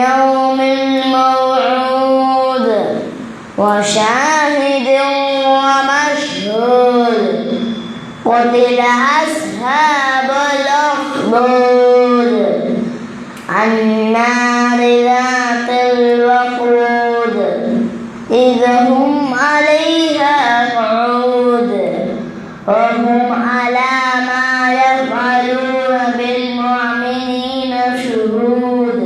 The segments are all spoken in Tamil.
واليوم الموعود وشاهد ومشهود قتل أصحاب الأخدود النار ذات الوقود إذ هم عليها قعود وهم على ما يفعلون بالمؤمنين شهود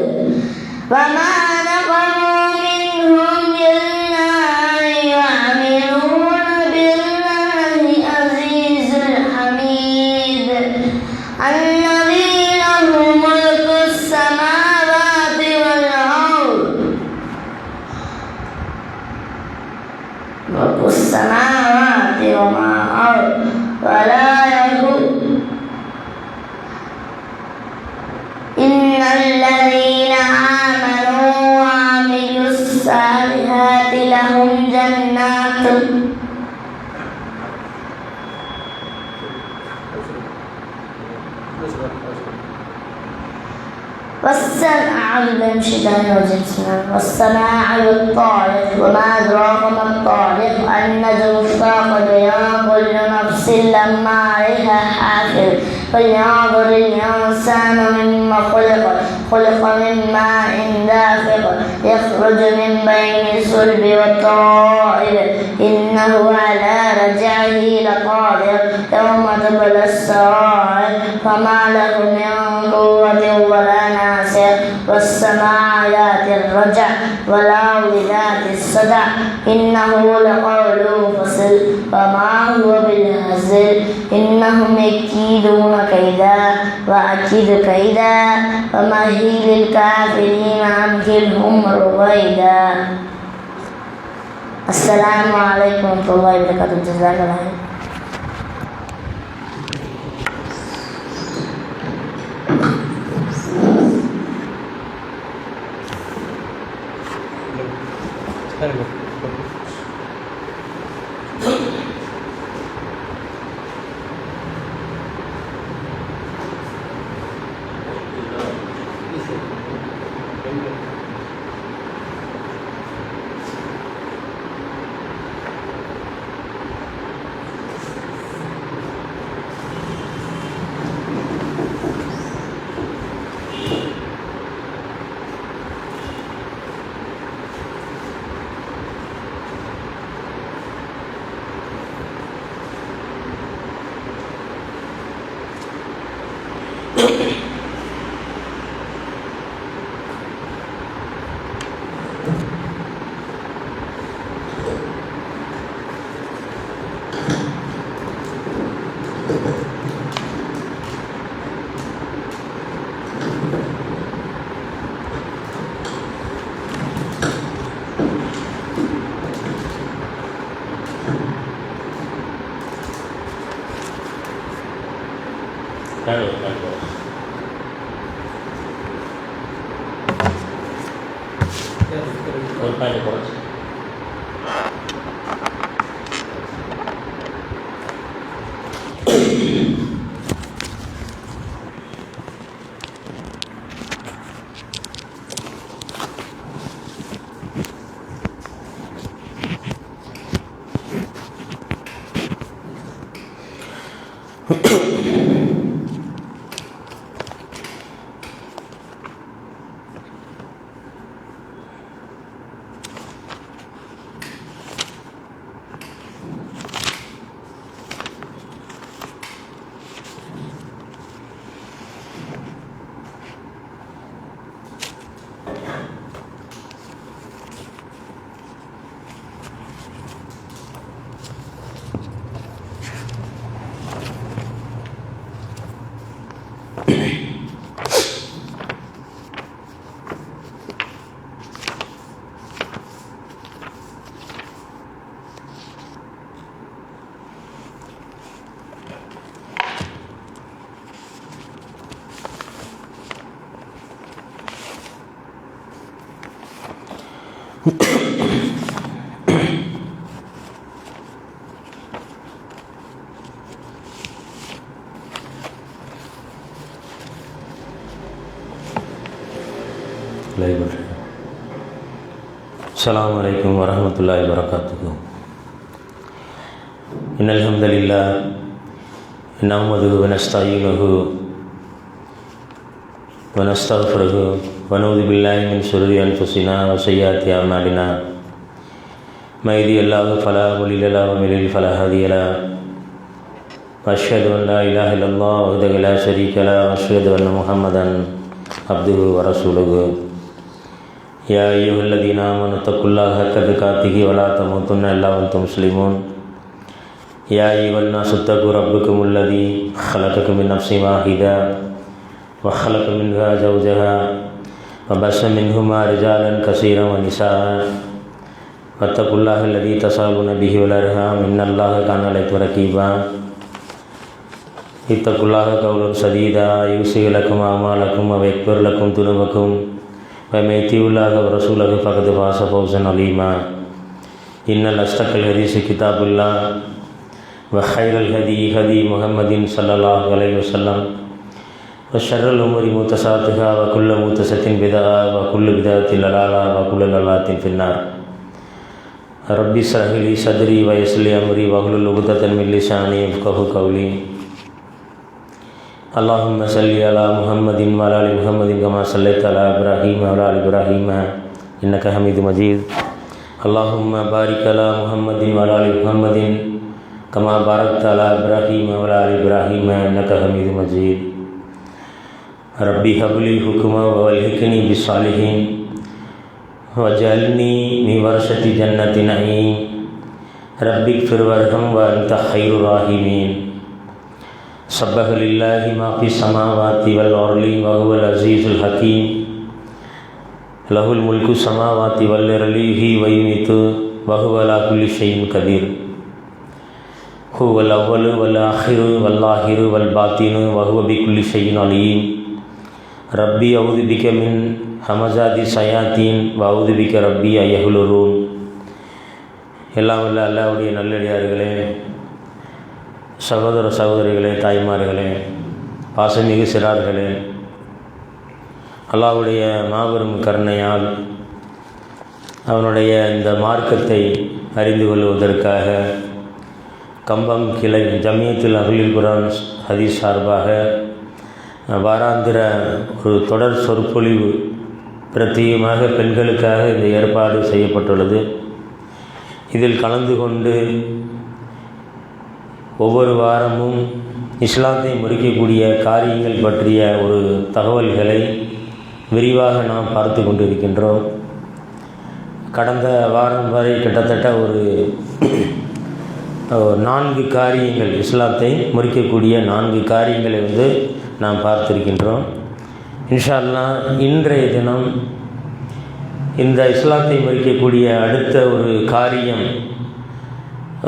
وما نقموا منهم إلا أن يؤمنوا بالله العزيز الحميد الذي له ملك السماوات والأرض ملك السماوات وما الأرض ولا يهود إن الذين آمنوا وعملوا الصالحات لهم جنات والسماع والطارق وما أدراك ما الطارق النجم الثاقب يوم كل نفس لما عليها حافظ فلينظر الإنسان مما خلق من ماء دافق يخرج من بين الصلب والترائب إنه على رجعه لقادر يوم تبلى السرائر فما له من قوة ولا ناصر والسماء ذات الرجع والأرض ذات الصدع إنه لقول فصل وما هو بالهزل إنهم يكيدون كيدا وأكيد كيدا ومهل الكافرين أمهلهم رويدا. السلام عليكم ورحمة الله وبركاته. جزاك الله خير. அஸ்ஸலாமு அலைக்கும் வரஹ்மத்துல்லாஹி வபரகாத்துஹு. இன்னல் ஹம்தலில்லாஹ் நஹ்மதுஹு வ நஸ்தஈனுஹு வ நஸ்தக்ஃபிருஹு வ நஊது பில்லாஹி மின் ஷுரூரி அன்ஃபுஸினா வ ஸய்யிஆத்தி அஅமாலினா. மை யஹ்திஹில்லாஹு ஃபலா முضில்ல லஹு வ மை யுضلل ஃபலா ஹாதிய லஹு. அஷ்ஹது அன் லா இலாஹா இல்லல்லாஹ் வஹ்தஹு லா ஷரீக லஹு வ அஷ்ஹது அன்ன முஹம்மதன் அப்துஹு வ ரசூலுஹு. யா அய்யுஹல்லதீன ஆமனு தக்குல்லாஹ ஹக்க துகாத்திஹி வ லா தமூதுன்ன இல்லா வ அன்தும் முஸ்லிமூன். யா அய்யுஹன் நாஸு தகு ரப்பக்குமுல்லதீ ஹலகக்கும் மின் நஃப்ஸின் வாஹிதா வ ஹலக மின்ஹா ஸௌஜஹா வ பஸ்ஸ மின்ஹுமா ரிஜாலன் கஸீரன் வ நிஸாஅ வத்தகுல்லாஹ அல்லதீ தஸாலுன பிஹி வல் அர்ஹாம் இன்னல்லாஹ கான அலைக்கும் ரகீபா. இத்தகுல்லாஹ கௌலன் ஸதீதா யூஸிஹு லக்கும் அஅமாலக்கும் வ யக்ஃபிர் லக்கும் துனூபக்கும் வ மை யுத்திஇல்லாஹ வ ரசூலஹு ஃபகத் ஃபாஸ ஃபௌஸன் அலீமா. இன்னல் அஸ்தகல் ஹதீஸி கிதாபுல்லாஹ் வ கைரல் ஹதீ முஹம்மதின் ஸல்லல்லாஹு அலைஹி வஸல்லம் வ ஷர்ரல் உமூரி முஹ்தஸாத்துஹா வ குல்லு முஹ்தஸத்தின் பித்ஆ வ குல்லு பித்ஆத்தின் லலாலா வ குல்லு லலாலத்தின் ஃபின்னார். ரப்பி இஸ்ரஹ் லி ஸத்ரி வ யஸ்ஸிர் லி அம்ரி வஹ்லுல் உக்தத்தன் மின் லிசானி யஃப்கஹு கௌலி. அல்லாஹும்ம ஸல்லி அலா முஹம்மதின் வ அலா ஆலி முஹம்மதின் கமா ஸல்லைத அலா இப்ராஹீம வ அலா ஆலி இப்ராஹீம இன்னக ஹமீதும் மஜீத். அல்லாஹும்ம பாரிக் அலா முஹம்மதின் வ அலா ஆலி முஹம்மதின் கமா பாரக்த அலா இப்ராஹீம வ அலா ஆலி இப்ராஹீம இன்னக ஹமீதும் மஜீத். ரப்பி ஹப்லி ஹுக்மா வ அல்ஹிக்னி பிஸ்ஸாலிஹீன் வஜ்அல்னி மின் வரஸத்தி ஜன்னத்தி நஈம். ரப்பி இக்ஃபிர் வர்ஹம் வ அன்த கைருர் ராஹிமீன். சப்பஹ லில்லாஹி மா ஃபிஸ் ஸமாவாத்தி வல் அர்லி வ ஹுவல் அஸீஸுல் ஹகீம். லஹுல் முல்கு ஸமாவாத்தி வல் அர்லி யுஹ்யி வ யுமீத்து வ ஹுவ அலா குல்லி ஷைஇன் கதீர். ஹுவல் அவ்வலு வல் ஆஹிரு வல் லாஹிரு வல் பாத்தினு வ ஹுவ பிகுல்லி ஷைஇன் அலீம். ரப்பி அஊது பிக மின் ஹமஸாதி ஷயாத்தீன் வ அஊது பிக ரப்பி அன் யஹ்லுரூன். எல்லாம் வல்ல அல்லாஹ்வுடைய நல்லடியார்களே, சகோதர சகோதரிகளே, தாய்மார்களே, பாசமிகு சிறார்களே, அல்லாஹ்வுடைய மாபெரும் கருணையால் அவனுடைய இந்த மார்க்கத்தை அறிந்து கொள்வதற்காக கம்பம் கிளை ஜமியத்துல் அஹ்லுல் குர்ஆன் ஹதீஸ் சார்பாக வாராந்திர ஒரு தொடர் சொற்பொழிவு பிரத்யேகமாக பெண்களுக்காக இந்த ஏற்பாடு செய்யப்பட்டுள்ளது. இதில் கலந்து கொண்டு ஒவ்வொரு வாரமும் இஸ்லாத்தை முறிக்கக்கூடிய காரியங்கள் பற்றிய ஒரு தகவல்களை விரிவாக நாம் பார்த்து கொண்டிருக்கின்றோம். கடந்த வாரம் வரை கிட்டத்தட்ட ஒரு 4 காரியங்கள், இஸ்லாத்தை முறிக்கக்கூடிய 4 காரியங்களை நாம் பார்த்திருக்கின்றோம். இன்ஷா அல்லாஹ் இன்றைய தினம் இந்த இஸ்லாத்தை முறிக்கக்கூடிய அடுத்த ஒரு காரியம்,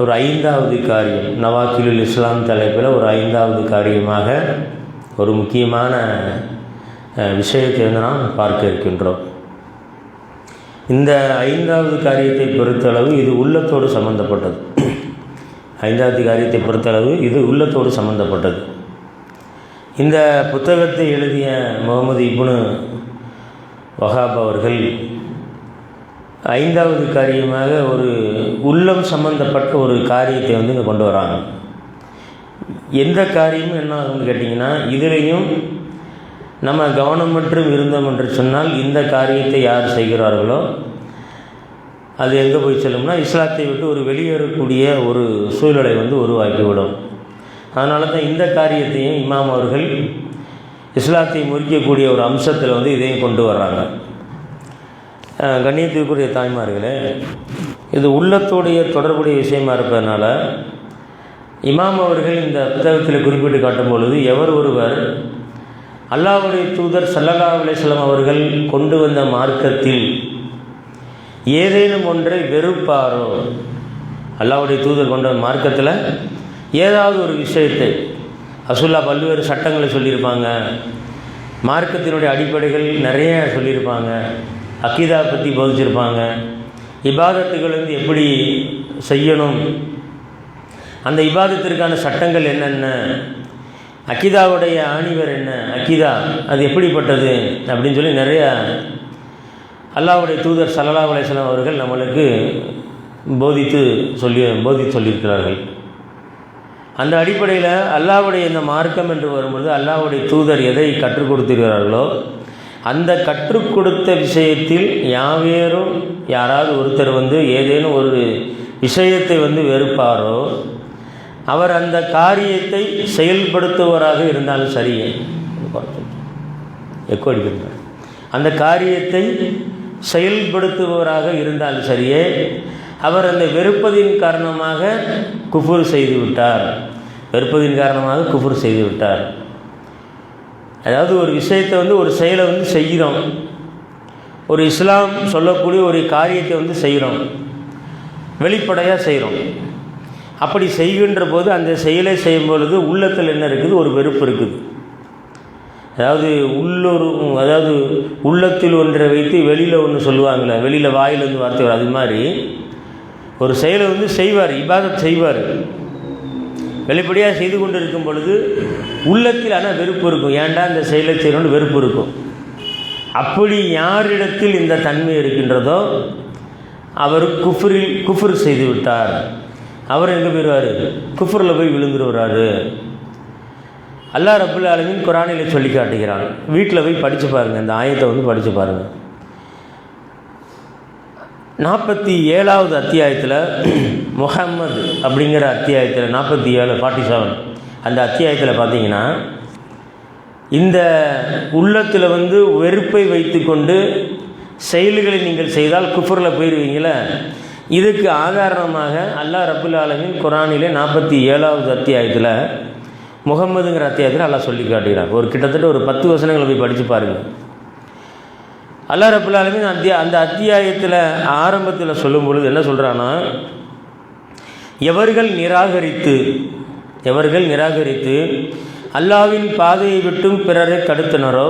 ஒரு 5வது காரியம், நவாக்கிலுல் இஸ்லாம் தலைப்பில் ஒரு 5வது காரியமாக ஒரு முக்கியமான விஷயத்தை நாம் பார்க்க இருக்கின்றோம். இந்த 5வது காரியத்தை பொறுத்தளவு இது உள்ளத்தோடு சம்பந்தப்பட்டது. 5வது காரியத்தை பொறுத்தளவு இது உள்ளத்தோடு சம்பந்தப்பட்டது. இந்த புத்தகத்தை எழுதிய முகமது இப்னு வஹாப் அவர்கள் 5வது காரியமாக ஒரு உள்ளம் சம்பந்தப்பட்ட ஒரு காரியத்தை இங்கே கொண்டு வராங்க. எந்த காரியமும் என்ன ஆகும்னு கேட்டிங்கன்னா, இதிலையும் நம்ம கவனம் மற்றும் இருந்தோம் என்று சொன்னால் இந்த காரியத்தை யார் செய்கிறார்களோ அது எங்கே போய் செல்லும்னா இஸ்லாத்தை விட்டு ஒரு வெளியேறக்கூடிய ஒரு சூழலை உருவாக்கிவிடும். அதனால தான் இந்த காரியத்தையும் இமாம் அவர்கள் இஸ்லாத்தை முறிக்கக்கூடிய ஒரு அம்சத்தில் இதையும் கொண்டு வர்றாங்க. கண்ணியத்திற்குரிய தாய்மார்களே, இது உள்ளத்தோடைய தொடர்புடைய விஷயமா இருப்பதனால இமாம் அவர்கள் இந்த புத்தகத்தில் குறிப்பிட்டு காட்டும் பொழுது, எவர் ஒருவர் அல்லாஹ்வுடைய தூதர் ஸல்லல்லாஹு அலைஹி வஸல்லம் அவர்கள் கொண்டு வந்த மார்க்கத்தில் ஏதேனும் ஒன்றை வெறுப்பாரோ, அல்லாஹ்வுடைய தூதர் கொண்ட மார்க்கத்தில் ஏதாவது ஒரு விஷயத்தை, ரசூலுல்லாஹ் பல்வேறு சட்டங்களை சொல்லியிருப்பாங்க, மார்க்கத்தினுடைய அடிப்படைகள் நிறைய சொல்லியிருப்பாங்க, அக்கீதா பற்றி போதிச்சிருப்பாங்க, இபாதத்துகள் எப்படி செய்யணும், அந்த இபாதத்திற்கான சட்டங்கள் என்னென்ன, அக்கீதாவுடைய ஆணிவர் என்ன, அக்கீதா அது எப்படிப்பட்டது அப்படின்னு சொல்லி நிறையா அல்லாஹ்வுடைய தூதர் ஸல்லல்லாஹு அலைஹி வஸல்லம் அவர்கள் நம்மளுக்கு போதித்து சொல்லியிருக்கிறார்கள். அந்த அடிப்படையில் அல்லாஹ்வுடைய இந்த மார்க்கம் என்று வரும்பொழுது அல்லாஹ்வுடைய தூதர் எதை கற்றுக் கொடுத்திருக்கிறார்களோ அந்த கற்றுக் கொடுத்த விஷயத்தில் யாராவது ஒருத்தர் ஏதேனும் ஒரு விஷயத்தை வெறுப்பாரோ அவர் அந்த காரியத்தை செயல்படுத்துவராக இருந்தாலும் சரியே, அந்த காரியத்தை செயல்படுத்துபவராக இருந்தாலும் சரியே அவர் அந்த வெறுப்பதின் காரணமாக குஃபுர் செய்து விட்டார். அதாவது ஒரு விஷயத்தை ஒரு செயலை செய்கிறோம், ஒரு இஸ்லாம் சொல்லக்கூடிய ஒரு காரியத்தை செய்கிறோம், வெளிப்படையாக செய்கிறோம். அப்படி செய்கின்ற போது அந்த செயலை செய்யும் பொழுது உள்ளத்தில் என்ன இருக்குது? ஒரு வெறுப்பு இருக்குது. அதாவது உள்ளத்தில் ஒன்றை வைத்து வெளியில் ஒன்று சொல்லுவாங்களே, வெளியில் வாயிலிருந்து வார்த்தை வரும். அது மாதிரி ஒரு செயலை செய்வார், இபாதத் செய்வார், வெளிப்படையாக செய்து கொண்டு இருக்கும் பொழுது உள்ளத்தில் ஆனால் வெறுப்பு இருக்கும். ஏன்டா இந்த செயலை செய்யணும்னு வெறுப்பு இருக்கும். அப்படி யாரிடத்தில் இந்த தன்மை இருக்கின்றதோ அவர் குஃப்ர் செய்து விட்டார். அவர் எங்கே போயிடுவார்? குஃப்ரில் போய் விழுந்துருவார். அல்லாஹ் ரப்புல் ஆலமீன் குர்ஆனில் சொல்லி காட்டுகிறான். வீட்டில் போய் படித்து பாருங்கள், இந்த ஆயத்தை படித்து பாருங்கள். 47வது அத்தியாயத்தில் முஹம்மது அப்படிங்கிற அத்தியாயத்தில் 47 அந்த அத்தியாயத்தில் பார்த்தீங்கன்னா இந்த உள்ளத்தில் வெறுப்பை வைத்து கொண்டு செயல்களை நீங்கள் செய்தால் குஃப்ரில் போயிடுவீங்களே, இதுக்கு ஆதாரணமாக அல்லாஹ் ரப்புல் ஆலமீன் குர்ஆனிலே 47வது அத்தியாயத்தில் முஹம்மதுங்கிற அத்தியாயத்தில் அல்லாஹ் சொல்லி காட்டுகிறார். கிட்டத்தட்ட ஒரு 10 வசனங்களை போய் படித்து பாருங்கள். அல்லாஹ் ரப்புல் ஆலமீன் அந்த அத்தியாயத்தில் ஆரம்பத்தில் சொல்லும் பொழுது என்ன சொல்கிறான்னா, எவர்கள் நிராகரித்து அல்லாஹ்வின் பாதையை விட்டும் பிறரை தடுத்தனரோ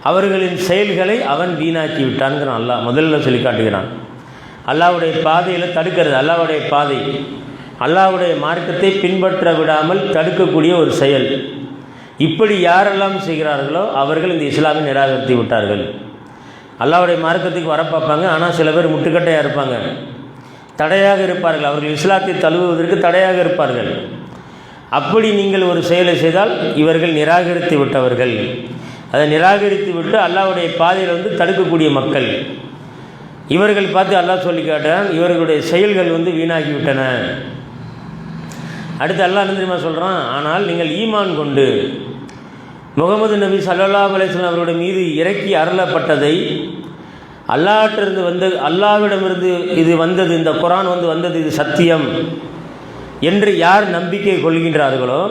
அவர்களின் செயல்களை அவன் வீணாக்கி விட்டான்கிறான். அல்லாஹ் முதல்ல சொல்லி காட்டுகிறான். அல்லாஹ்வுடைய பாதையில் தடுக்கிறது, அல்லாஹ்வுடைய பாதை, அல்லாஹ்வுடைய மார்க்கத்தை பின்பற்ற விடாமல் தடுக்கக்கூடிய ஒரு செயல். இப்படி யாரெல்லாம் செய்கிறார்களோ அவர்கள் இந்த இஸ்லாமை நிராகரித்து விட்டார்கள். அல்லாஹ்வுடைய மார்க்கத்துக்கு வர பார்ப்பாங்க, ஆனால் சில பேர் முட்டுக்கட்டையாக இருப்பாங்க, தடையாக இருப்பார்கள், அவர்கள் இஸ்லாத்தை தழுவுவதற்கு தடையாக இருப்பார்கள். அப்படி நீங்கள் ஒரு செயலை செய்தால் இவர்கள் நிராகரித்து விட்டவர்கள், அதை நிராகரித்து விட்டு அல்லாஹ்வுடைய பாதையில் தடுக்கக்கூடிய மக்கள். இவர்கள் பார்த்து அல்லாஹ் சொல்லி காட்டான், இவர்களுடைய செயல்கள் வீணாகிவிட்டன. அடுத்து அல்லாஹ் என்ன தெரியுமா சொல்கிறான், ஆனால் நீங்கள் ஈமான் கொண்டு முகமது நபி ஸல்லல்லாஹு அலைஹி வஸல்லம் அவருடைய மீது இறக்கி அருளப்பட்டதை அல்லாஹ்விடமிருந்து இது வந்தது, இந்த குர்ஆன் வந்தது, இது சத்தியம் என்று யார் நம்பிக்கை கொள்கின்றார்களோ,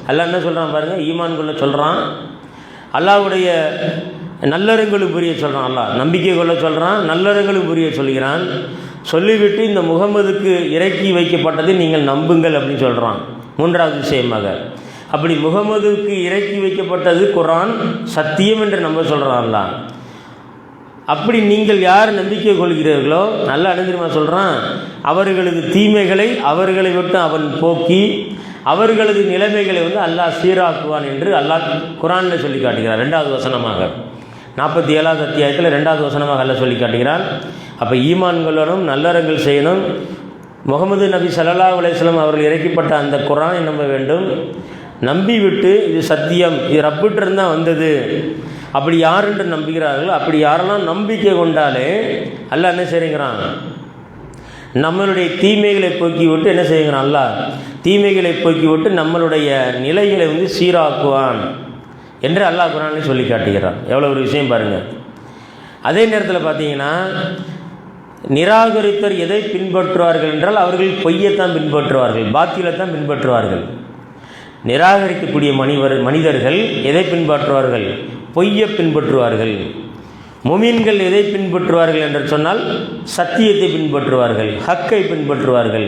அல்லாஹ் என்ன சொல்கிறான் பாருங்கள், ஈமான் கொள்ள சொல்கிறான், அல்லாஹ்வுடைய நல்லறங்களும் புரிய சொல்கிறான். அல்லாஹ் நம்பிக்கை கொள்ள சொல்கிறான், நல்லறங்களும் புரிய சொல்கிறான். சொல்லிவிட்டு இந்த முகமதுக்கு இறக்கி வைக்கப்பட்டதை நீங்கள் நம்புங்கள் அப்படின்னு சொல்கிறான். 3வது விஷயமாக அப்படி முகமதுக்கு இறக்கி வைக்கப்பட்டது குர்ஆன் சத்தியம் என்று நம்ப சொல்கிறான் அல்லாஹ். அப்படி நீங்கள் யார் நம்பிக்கை கொள்கிறீர்களோ நல்லா அனுந்திரமா சொல்கிறான், அவர்களது தீமைகளை அவர்களை விட்டு அவன் போக்கி அவர்களது நிலைமைகளை அல்லாஹ் சீராக்குவான் என்று அல்லாஹ் குர்ஆனில் சொல்லி காட்டுகிறார். 2வது வசனமாக 47வது அத்தியாயத்தில் 2வது வசனமாக அல்லாஹ் சொல்லி காட்டுகிறான். அப்போ ஈமான் கொள்ளணும், நல்லறங்கள் செய்யணும், முகமது நபி ஸல்லல்லாஹு அலைஹி வஸல்லம் அவர்கள் இறக்கப்பட்ட அந்த குர்ஆனை நம்ப வேண்டும். நம்பிவிட்டு இது சத்தியம், இது ரப்பிட்டிருந்து தான் வந்தது, அப்படி யார் என்று நம்புகிறார்களோ, அப்படி யாரெல்லாம் நம்பிக்கை கொண்டாலே அல்லாஹ் என்ன செய்கிறான், நம்மளுடைய தீமைகளை போக்கிவிட்டு என்ன செய்கிறான், அல்லாஹ் தீமைகளை போக்கிவிட்டு நம்மளுடைய நிலைகளை சீராக்குவான் என்று அல்லாஹ் குர்ஆனில் சொல்லி காட்டுகிறான். எவ்வளோ ஒரு விஷயம் பாருங்கள். அதே நேரத்தில் பார்த்தீங்கன்னா நிராகரித்தர் எதை பின்பற்றுவார்கள் என்றால் அவர்கள் பொய்யைத்தான் பின்பற்றுவார்கள், பாத்திலைத்தான் பின்பற்றுவார்கள். நிராகரிக்கக்கூடிய மனிதர்கள் எதை பின்பற்றுவார்கள், பொய்யை பின்பற்றுவார்கள். முமீன்கள் எதை பின்பற்றுவார்கள் என்று சொன்னால் சத்தியத்தை பின்பற்றுவார்கள், ஹக்கை பின்பற்றுவார்கள்.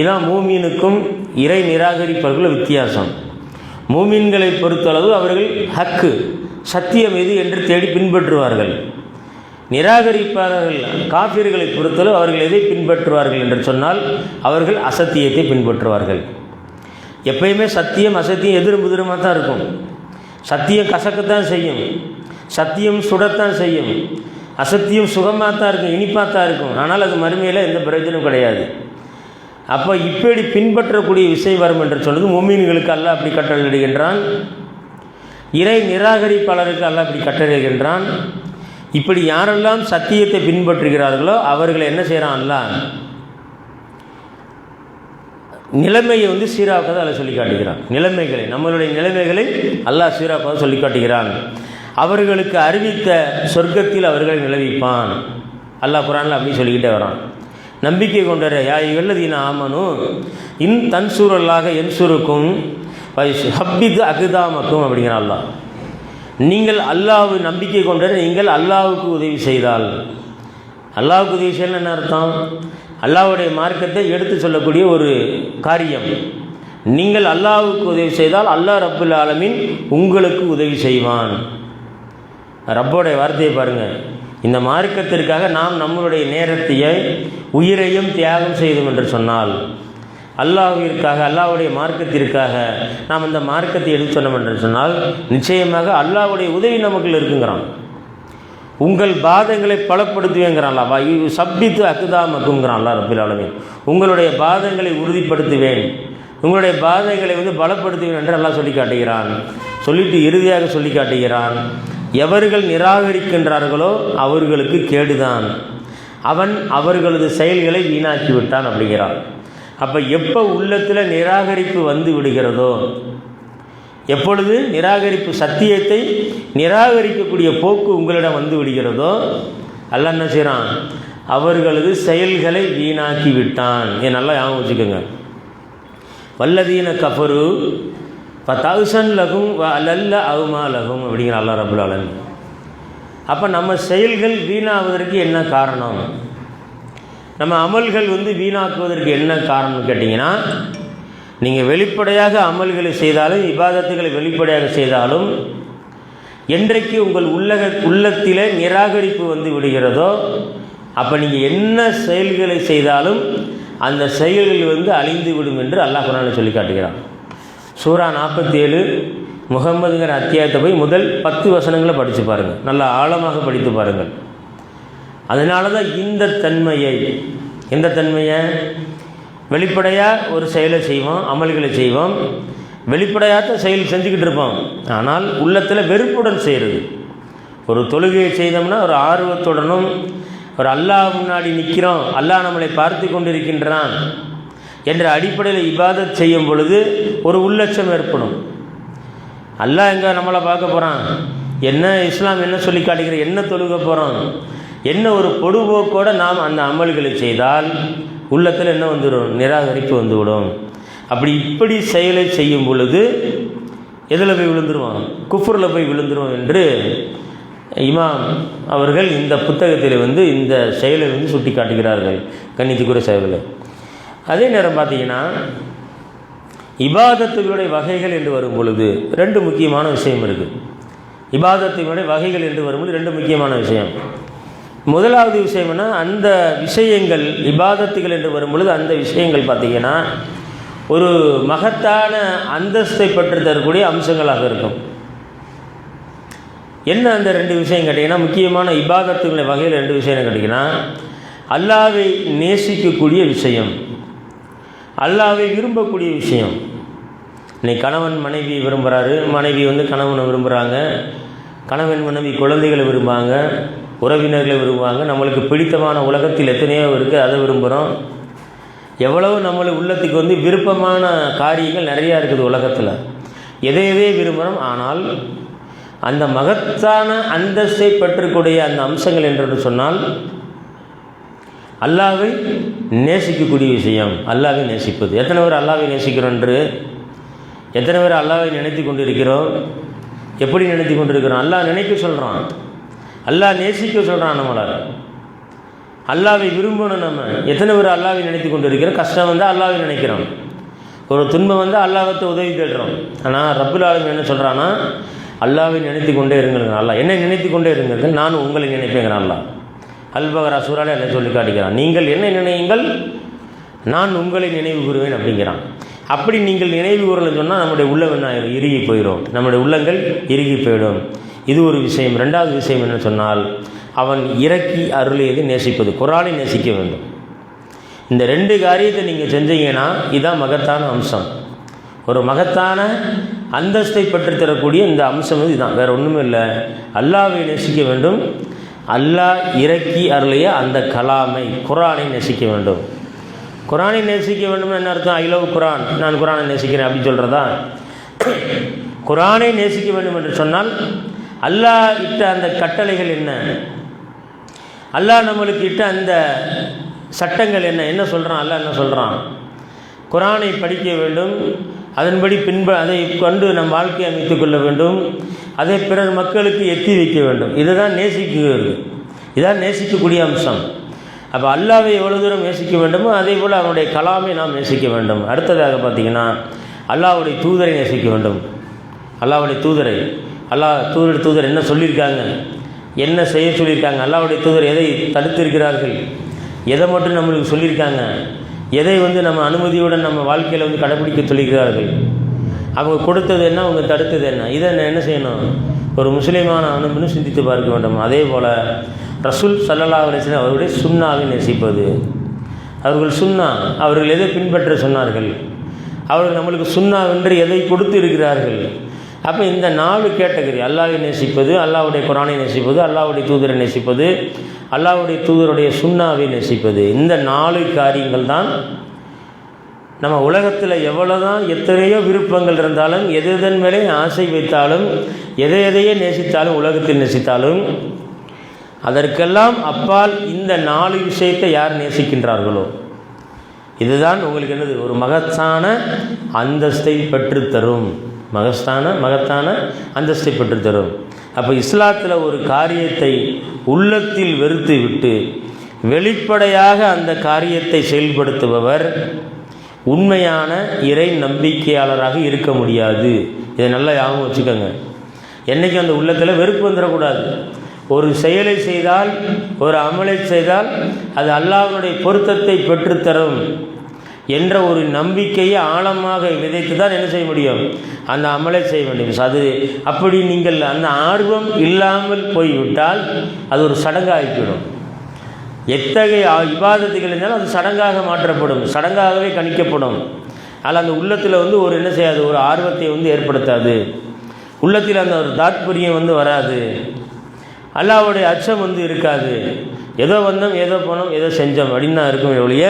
இதான் மூமீனுக்கும் இறை நிராகரிப்பவர்கள் வித்தியாசம். மூமீன்களை பொறுத்தளவு அவர்கள் ஹக்கு சத்தியம் எது என்று தேடி பின்பற்றுவார்கள். நிராகரிப்பாளர்கள் காஃபிர்களை பொறுத்தளவு அவர்கள் எதை பின்பற்றுவார்கள் என்று சொன்னால் அவர்கள் அசத்தியத்தை பின்பற்றுவார்கள். எப்பயுமே சத்தியம் அசத்தியம் எதிரும் புதிரமாக தான் இருக்கும். சத்தியம் கசக்கத்தான் செய்யும், சத்தியம் சுடத்தான் செய்யும், அசத்தியம் சுகமாக தான் இருக்கும், இனிப்பாக தான் இருக்கும். ஆனால் அது மறுமையில் எந்த பிரயோஜனமும் கிடையாது. அப்போ இப்படி பின்பற்றக்கூடிய விஷயம் வரும் என்று சொன்னது முஃமின்களுக்கு அல்லாஹ் அப்படி கட்டளையிடுகின்றான், இறை நிராகரிப்பாளருக்கு அல்லாஹ் அப்படி கட்டளையிடுகின்றான். இப்படி யாரெல்லாம் சத்தியத்தை பின்பற்றுகிறார்களோ அவர்களை என்ன செய்கிறான் அல்லாஹ், நிலைமையை சீராக்காத அல்லாஹ் சொல்லி காட்டுகிறான். நிலைமைகளை, நம்மளுடைய நிலைமைகளை அல்லாஹ் சீராக்காத சொல்லி காட்டுகிறான். அவர்களுக்கு அறிவித்த சொர்க்கத்தில் அவர்களை நிலவிப்பான். அல்லாஹ் குர்ஆனில் அப்படி சொல்லிக்கிட்டே வரான். நம்பிக்கை கொண்டற யா அய்யுஹல்லதீன ஆமனூ இன் தன்சுரல்லாஹ யன்சுருக்கும் ஹப்பித் அக்தாமக்கும் அப்படிங்கிற அல்லாஹ். நீங்கள் அல்லாஹ்வை நம்பிக்கை கொண்டற, நீங்கள் அல்லாஹ்வுக்கு உதவி செய்தால், அல்லாஹ்வுக்கு உதவி செய்யலாம் என்ன அர்த்தம்? அல்லாஹ்வுடைய மார்க்கத்தை எடுத்து சொல்லக்கூடிய ஒரு காரியம். நீங்கள் அல்லாஹ்வுக்கு உதவி செய்தால் அல்லாஹ் ரப்புல் ஆலமீன் உங்களுக்கு உதவி செய்வான். ரப்போடைய வார்த்தையை பாருங்கள். இந்த மார்க்கத்திற்காக நாம் நம்மளுடைய நேரத்தையை உயிரையும் தியாகம் செய்தோம் என்று சொன்னால், அல்லாஹ்விற்காக, அல்லாஹ்வுடைய மார்க்கத்திற்காக நாம் இந்த மார்க்கத்தை எடுத்து சொன்னோம் என்று சொன்னால் நிச்சயமாக அல்லாஹ்வுடைய உதவி நமக்குள்ள இருக்குங்கிறான். உங்கள் பாதங்களை பலப்படுத்துவேங்கிறான் அல்லாஹ். சப்பித்து அக்குதாமக்குங்கிறான் அல்லாஹ் ரப்பில் ஆலமீன். உங்களுடைய பாதங்களை உறுதிப்படுத்துவேன், உங்களுடைய பாதங்களை பலப்படுத்துவேன் என்று அல்லாஹ் சொல்லி காட்டுகிறான். சொல்லிட்டு இறுதியாக சொல்லி காட்டுகிறான், எவர்கள் நிராகரிக்கின்றார்களோ அவர்களுக்கு கேடுதான், அவன் அவர்களது செயல்களை வீணாக்கி விட்டான் அப்படிங்கிறான். அப்போ எப்போ உள்ளத்தில் நிராகரிப்பு வந்து விடுகிறதோ, எப்பொழுது நிராகரிப்பு, சத்தியத்தை நிராகரிக்கக்கூடிய போக்கு உங்களிடம் வந்து விடுகிறதோ அல்லாஹ் என்ன செய்கிறான், அவர்களது செயல்களை வீணாக்கி விட்டான். ஏன் நல்லா ஞாபகம் வச்சுக்கோங்க. வல்லதீன கஃபரு பத்தௌசன் லகும் அல்ல அவுமா லகும் அப்படிங்கிற அல்லாஹ் ரப்புல் ஆலமீன். அப்போ நம்ம செயல்கள் வீணாவதற்கு என்ன காரணம், நம்ம அமல்கள் வீணாக்குவதற்கு என்ன காரணம்னு கேட்டிங்கன்னா, நீங்கள் வெளிப்படையாக அமல்களை செய்தாலும் இபாதத்துகளை வெளிப்படையாக செய்தாலும் என்றைக்கு உங்கள் உள்ளத்திலே நிராகரிப்பு வந்து விடுகிறதோ அப்போ நீங்கள் என்ன செயல்களை செய்தாலும் அந்த செயல்கள் அழிந்து விடும் என்று அல்லாஹ் குர்ஆனில் சொல்லி காட்டுகிறான். சூரா 47 முகம்மதுங்கிற அத்தியாயத்தை போய் முதல் 10 வசனங்களை படித்து பாருங்கள், நல்லா ஆழமாக படித்து பாருங்கள். அதனால தான் இந்த தன்மையை, எந்த தன்மையை, வெளிப்படையாக ஒரு செயலை செய்வோம், அமல்களை செய்வோம், வெளிப்படையாக செயல் செஞ்சுக்கிட்டு இருப்போம், ஆனால் உள்ளத்தில் வெறுப்புடன் செய்கிறது. ஒரு தொழுகையை செய்தோம்னா ஒரு ஆர்வத்துடனும், ஒரு அல்லாஹ் முன்னாடி நிற்கிறோம், அல்லாஹ் நம்மளை பார்த்து கொண்டிருக்கின்றான் என்ற அடிப்படையில் இபாதத் செய்யும் பொழுது ஒரு உள்ளட்சம் ஏற்படும். அல்லாஹ் எங்கே நம்மளை பார்க்க போகிறான், என்ன இஸ்லாம் என்ன சொல்லி காட்டுகிற, என்ன தொழுக போகிறோம், என்ன ஒரு பொடுபோக்கோடு நாம் அந்த அமல்களை செய்தால் உள்ளத்தில் என்ன வந்துடும், நிராகரிப்பு வந்துவிடும். அப்படி இப்படி செயலை செய்யும் பொழுது எதில் போய் விழுந்துருவோம், குஃப்ரில் போய் விழுந்துருவோம் என்று இமாம் அவர்கள் இந்த புத்தகத்தில் இந்த செயலை சுட்டி காட்டுகிறார்கள், கண்ணியத்துக்குரிய செயல்களை. அதே நேரம் பார்த்தீங்கன்னா இபாதத்துகளுடைய வகைகள் என்று வரும் பொழுது 2 முக்கியமான விஷயம் இருக்குது. இபாதத்துகளுடைய வகைகள் என்று வரும்பொழுது 2 முக்கியமான விஷயம். முதலாவது விஷயம் என்ன, அந்த விஷயங்கள் இபாதத்துகள் என்று வரும்பொழுது அந்த விஷயங்கள் பார்த்திங்கன்னா ஒரு மகத்தான அந்தஸ்தை பெற்று தரக்கூடிய அம்சங்களாக இருக்கும். என்ன அந்த 2 விஷயம் கேட்டிங்கன்னா, முக்கியமான இபாதத்துகளை வகையில் 2 விஷயம் கேட்டிங்கன்னா, அல்லாஹ்வை நேசிக்கக்கூடிய விஷயம், அல்லாஹ்வை விரும்பக்கூடிய விஷயம். இன்னைக்கு கணவன் மனைவி விரும்புகிறாரு, மனைவி கணவனை விரும்புகிறாங்க, கணவன் மனைவி குழந்தைகளை விரும்புகிறாங்க, உறவினர்களை விரும்புவாங்க, நம்மளுக்கு பிடித்தமான உலகத்தில் எத்தனையோ இருக்குது அதை விரும்புகிறோம். எவ்வளவு நம்மளுக்கு உள்ளத்துக்கு விருப்பமான காரியங்கள் நிறையா இருக்குது உலகத்தில், எதையவே விரும்புகிறோம். ஆனால் அந்த மகத்தான அந்தஸ்தை பெற்றக்கூடிய அந்த அம்சங்கள் என்று சொன்னால் அல்லாஹ்வை நேசிக்கக்கூடிய விஷயம், அல்லாஹ்வை நேசிப்பது. எத்தனை பேர் அல்லாஹ்வை நேசிக்கிறோம் என்று, எத்தனை பேர் அல்லாஹ்வை நினைத்து கொண்டிருக்கிறோம், எப்படி நினைத்து கொண்டிருக்கிறோம்? அல்லாஹ் நினைக்க சொல்கிறான், அல்லாஹ் நேசிக்க சொல்கிறான் நம்மளை, அல்லாஹ்வை விரும்பணும். நம்ம எத்தனை பேர் அல்லாஹ்வை நினைத்து கொண்டு இருக்கிறோம்? கஷ்டம் வந்தால் அல்லாஹ்வை நினைக்கிறோம், ஒரு துன்பம் வந்தால் அல்லாஹ்வை உதவி தேடுறோம். ஆனால் ரப்புல் ஆலமீன் என்ன சொல்கிறான்னா, அல்லாஹ்வை நினைத்து கொண்டே இருங்கள், அல்லாஹ் என்னை நினைத்து கொண்டே இருங்கள், நான் உங்களை நினைப்பேங்கிறான் அல்லாஹ். அல்-பக்ரா சூராலே என்ன சொல்லி காட்டுகிறான், நீங்கள் என்னை நினையுங்கள், நான் உங்களை நினைவு கூறுவேன் அப்படிங்கிறான். அப்படி நீங்கள் நினைவு கூறலன்னு சொன்னால் நம்முடைய உள்ளம் என்ன இறுகி போயிடும், நம்முடைய உள்ளங்கள் இறுகி போயிடும். இது ஒரு விஷயம். 2வது விஷயம் என்ன சொன்னால், அவன் இறக்கி அருளியதை நேசிப்பது, குர்ஆனை நேசிக்க வேண்டும். இந்த 2 காரியத்தை நீங்கள் செஞ்சீங்கன்னா இதுதான் மகத்தான அம்சம். ஒரு மகத்தான அந்தஸ்தை பெற்றுத்தரக்கூடிய இந்த அம்சம் இதுதான், வேறு ஒன்றுமே இல்லை. அல்லாஹ்வை நேசிக்க வேண்டும், அல்லாஹ் இறக்கி அருளிய அந்த கலாமை குர்ஆனை நேசிக்க வேண்டும். குர்ஆனை நேசிக்க வேண்டும்னு என்ன அர்த்தம்? ஐ லவ் குர்ஆன், நான் குர்ஆனை நேசிக்கிறேன் அப்படின்னு சொல்கிறதா? குர்ஆனை நேசிக்க வேண்டும் என்று சொன்னால் அல்லாஹ் இட்ட அந்த கட்டளைகள் என்ன, அல்லாஹ் நம்மளுக்கு இட்ட அந்த சட்டங்கள் என்ன, என்ன சொல்கிறான் அல்லாஹ் என்ன சொல்கிறான்? குர்ஆனை படிக்க வேண்டும், அதன்படி அதை கொண்டு நம் வாழ்க்கையை அமைத்து கொள்ள வேண்டும், அதை பிறர் மக்களுக்கு எத்தி வைக்க வேண்டும். இதுதான் நேசிக்கிறது, இதுதான் நேசிக்கக்கூடிய அம்சம். அப்போ அல்லாஹ்வை எவ்வளோ தூரம் நேசிக்க வேண்டுமோ அதே போல் அவனுடைய கலாமை நாம் நேசிக்க வேண்டும். அடுத்ததாக பார்த்திங்கன்னா அல்லாஹ்வுடைய தூதரை நேசிக்க வேண்டும். அல்லாஹ்வுடைய தூதரை, தூதர் என்ன சொல்லியிருக்காங்க, என்ன செய்ய சொல்லியிருக்காங்க, அல்லாஹ்வுடைய தூதர் எதை தடுத்திருக்கிறார்கள், எதை மட்டும் நம்மளுக்கு சொல்லியிருக்காங்க, எதை நம்ம அனுமதியுடன் நம்ம வாழ்க்கையில் கடைப்பிடிக்க சொல்லியிருக்கிறார்கள், அவங்க கொடுத்தது என்ன, அவங்க தடுத்தது என்ன, இதை என்ன செய்யணும்? ஒரு முஸ்லீமான அனுமதினு சிந்தித்து பார்க்க வேண்டும். அதே போல் ரசூல் ஸல்லல்லாஹு அலைஹி வஸல்லம் அவருடைய சுன்னாவை நேசிப்பது. அவர்கள் சுன்னா, அவர்கள் எதை பின்பற்ற சொன்னார்கள், அவர்கள் நம்மளுக்கு சுன்னா என்று எதை கொடுத்து இருக்கிறார்கள். அப்போ இந்த 4 கேட்டகரி, அல்லாஹ்வை நேசிப்பது, அல்லாஹ்வுடைய குர்ஆனை நேசிப்பது, அல்லாஹ்வுடைய தூதரை நேசிப்பது, அல்லாஹ்வுடைய தூதருடைய சுன்னாவை நேசிப்பது, இந்த 4 காரியங்கள் தான் நம்ம உலகத்தில் எவ்வளோதான் எத்தனையோ விருப்பங்கள் இருந்தாலும், எதன் மேலே ஆசை வைத்தாலும், எதையே நேசித்தாலும், உலகத்தில் நேசித்தாலும், அதற்கெல்லாம் அப்பால் இந்த 4 விஷயத்தை யார் நேசிக்கின்றார்களோ இதுதான் உங்களுக்கு என்னது, ஒரு மகத்தான அந்தஸ்தை பெற்றுத்தரும். மகத்தான அந்தஸ்தை பெற்றுத்தரும். அப்போ இஸ்லாத்தில் ஒரு காரியத்தை உள்ளத்தில் வெறுத்து விட்டு வெளிப்படையாக அந்த காரியத்தை செயல்படுத்துபவர் உண்மையான இறை நம்பிக்கையாளராக இருக்க முடியாது. இதை நல்லா ஞாபகம் வச்சுக்கோங்க. என்றைக்கும் அந்த உள்ளத்தில் வெறுப்பு வந்துடக்கூடாது. ஒரு செயலை செய்தால், ஒரு அமலை செய்தால் அது அல்லாஹ்வுடைய பொருத்தத்தை பெற்றுத்தரும் என்ற ஒரு நம்பிக்கையை ஆழமாக விதைத்து தான் என்ன செய்ய முடியும், அந்த அமலை செய்ய முடியும். அது அப்படி நீங்கள் அந்த ஆர்வம் இல்லாமல் போய்விட்டால் அது ஒரு சடங்காகிவிடும். எத்தகைய இபாதத்துகள் இருந்தாலும் அது சடங்காக மாற்றப்படும், சடங்காகவே கணிக்கப்படும். அதில் அந்த உள்ளத்தில் ஒரு என்ன செய்யாது, ஒரு ஆர்வத்தை ஏற்படுத்தாது. உள்ளத்தில் அந்த ஒரு தாத்பரியம் வராது. அல்லாஹ்வுடைய அச்சம் இருக்காது. ஏதோ வந்தோம், ஏதோ போனோம், ஏதோ செஞ்சோம் அப்படின்னு தான் இருக்கும் ஒழிய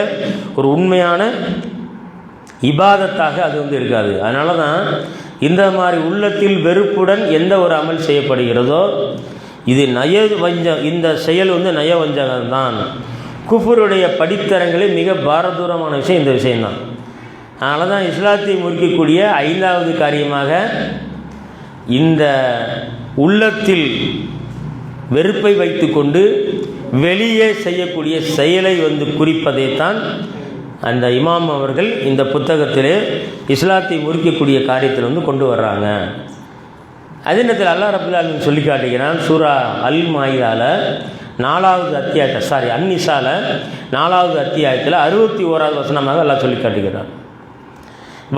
ஒரு உண்மையான இபாதத்தாக அது இருக்காது. அதனால தான் இந்த மாதிரி உள்ளத்தில் வெறுப்புடன் எந்த ஒரு அமல் செய்யப்படுகிறதோ இது நயவஞ்சம், இந்த செயல் நயவஞ்சகம் தான். குஃபருடைய படித்தரங்களில் மிக பாரதூரமான விஷயம் இந்த விஷயம்தான். அதனால தான் இஸ்லாத்தை முறிக்கக்கூடிய 5வது காரியமாக இந்த உள்ளத்தில் வெறுப்பை வைத்து கொண்டு வெளியே செய்யக்கூடிய செயலை குறிப்பதைத்தான் அந்த இமாம் அவர்கள் இந்த புத்தகத்திலே இஸ்லாத்தை முறிக்கக்கூடிய காரியத்தில் கொண்டு வர்றாங்க. அதே நேரத்தில் அல்லாஹ் ரப்பல் ஆலமீன் சொல்லி காட்டுகிறான். சூரா அல் மாயிதால 4வது அத்தியாயத்தை அந்நிசால 4வது அத்தியாயத்தில் 61வது வசனமாக அல்லாஹ் சொல்லி காட்டுகிறான்.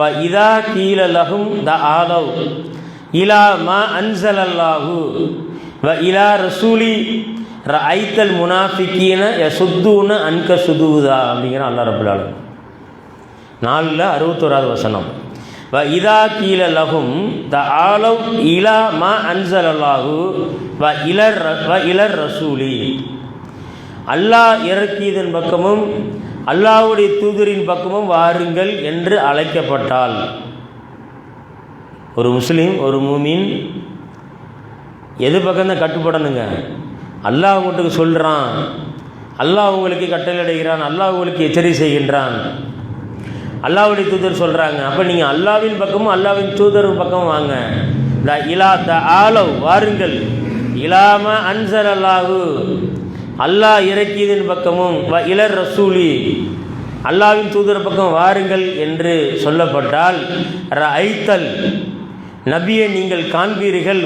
வ இதா கீல லஹும் த ஆதவ் இலா மா அன்ஸலல்லாஹு வ இலா ரசூலி ரஐத்தல் முனாஃபிகீன யசுத்தூன அன்க சுதூதா அப்படிங்கிற அல்லாஹ் ரப்பல் ஆலமீன் 61வது வசனம். வ இதா கீல லஹும் தஆலவ் இலா மா அன்ஸலல்லாஹு வ இலர் ரசூலி, அல்லாஹ் இறக்கியதன் பக்கமும் அல்லாஹ்வுடைய தூதரின் பக்கமும் வாருங்கள் என்று அழைக்கப்பட்டால், ஒரு முஸ்லீம், ஒரு மூமின் எது பக்கம்தான் கட்டுப்படணுங்க? அல்லாஹ் உங்களுக்கு சொல்கிறான், அல்லாஹ் உங்களுக்கு கட்டளையிடுகிறான், அல்லாஹ் உங்களுக்கு எச்சரிக்கை செய்கின்றான், அல்லாஹ்வுடைய தூதர் சொல்கிறாங்க. அப்போ நீங்கள் அல்லாஹ்வின் பக்கமும் அல்லாஹ்வின் தூதரின் பக்கமும் வாங்க. இலா தஆலவ் வாருங்கள், இலாம அன்ஸலல்லாஹு அல்லாஹ் இறக்கியதன் பக்கமும் வ இலர் ரசூலி அல்லாஹ்வின் தூதர் பக்கம் வாருங்கள் என்று சொல்லப்பட்டால் ரஐத்தல் நபியை நீங்கள் காண்பீர்கள்,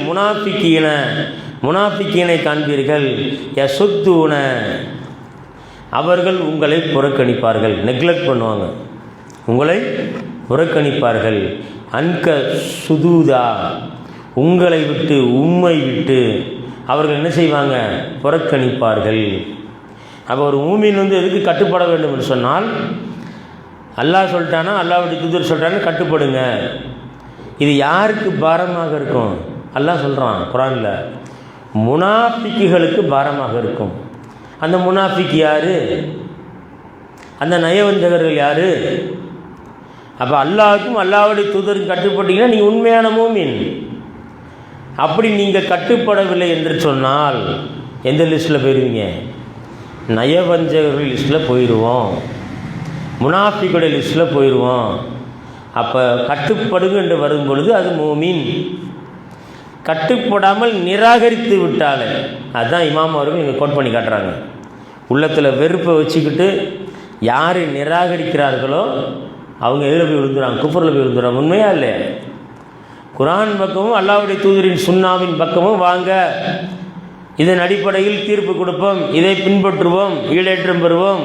முனாஃபிகீனை காண்பீர்கள், யசுத்தூன அவர்கள் உங்களை புறக்கணிப்பார்கள், நெக்லெக்ட் பண்ணுவாங்க, உங்களை புறக்கணிப்பார்கள், அன்க சுதூதா உங்களை விட்டு, உம்மை விட்டு அவர்கள் என்ன செய்வாங்க? புறக்கணிப்பார்கள். அப்போ ஒரு மூமின் எதுக்கு கட்டுப்பட வேண்டும் என்று சொன்னால், அல்லாஹ் சொல்லிட்டானா, அல்லாஹ்வுடைய தூதர் சொல்லிட்டானா கட்டுப்படுங்க. இது யாருக்கு பாரமாக இருக்கும்? அல்லாஹ் சொல்கிறான் குர்ஆனில், முனாஃபிக்குகளுக்கு பாரமாக இருக்கும். அந்த முனாஃபிக் யார்? அந்த நயவஞ்சகர்கள் யார்? அப்போ அல்லாஹ்வுக்கும் அல்லாஹ்வுடைய தூதருக்கு கட்டுப்பட்டீங்கன்னா நீங்கள் உண்மையான மூமின். அப்படி நீங்கள் கட்டுப்படவில்லை என்று சொன்னால் எந்த லிஸ்ட்டில் போயிடுவீங்க? நயவஞ்சகர்கள் லிஸ்ட்டில் போயிடுவோம், முனாஃபிக்குடைய லிஸ்ட்டில் போயிடுவோம். அப்போ கட்டுப்படுங்க என்று வரும் பொழுது அது மூமின். கட்டுப்படாமல் நிராகரித்து விட்டாலே, அதுதான் இமாம் அவர்கள் இங்கே கோட் பண்ணி காட்டுறாங்க. உள்ளத்தில் வெறுப்பை வச்சுக்கிட்டு யார் நிராகரிக்கிறார்களோ அவங்க எதில் போய் விழுந்துறாங்க? குஃபரில் போய் விழுந்துறாங்க. உண்மையா இல்லையா? குர்ஆன் பக்கமும் அல்லாஹ்வுடைய தூதரின் சுன்னாவின் பக்கமும் வாங்க, இதன் அடிப்படையில் தீர்ப்பு கொடுப்போம், இதை பின்பற்றுவோம், ஈடேற்றம் பெறுவோம்.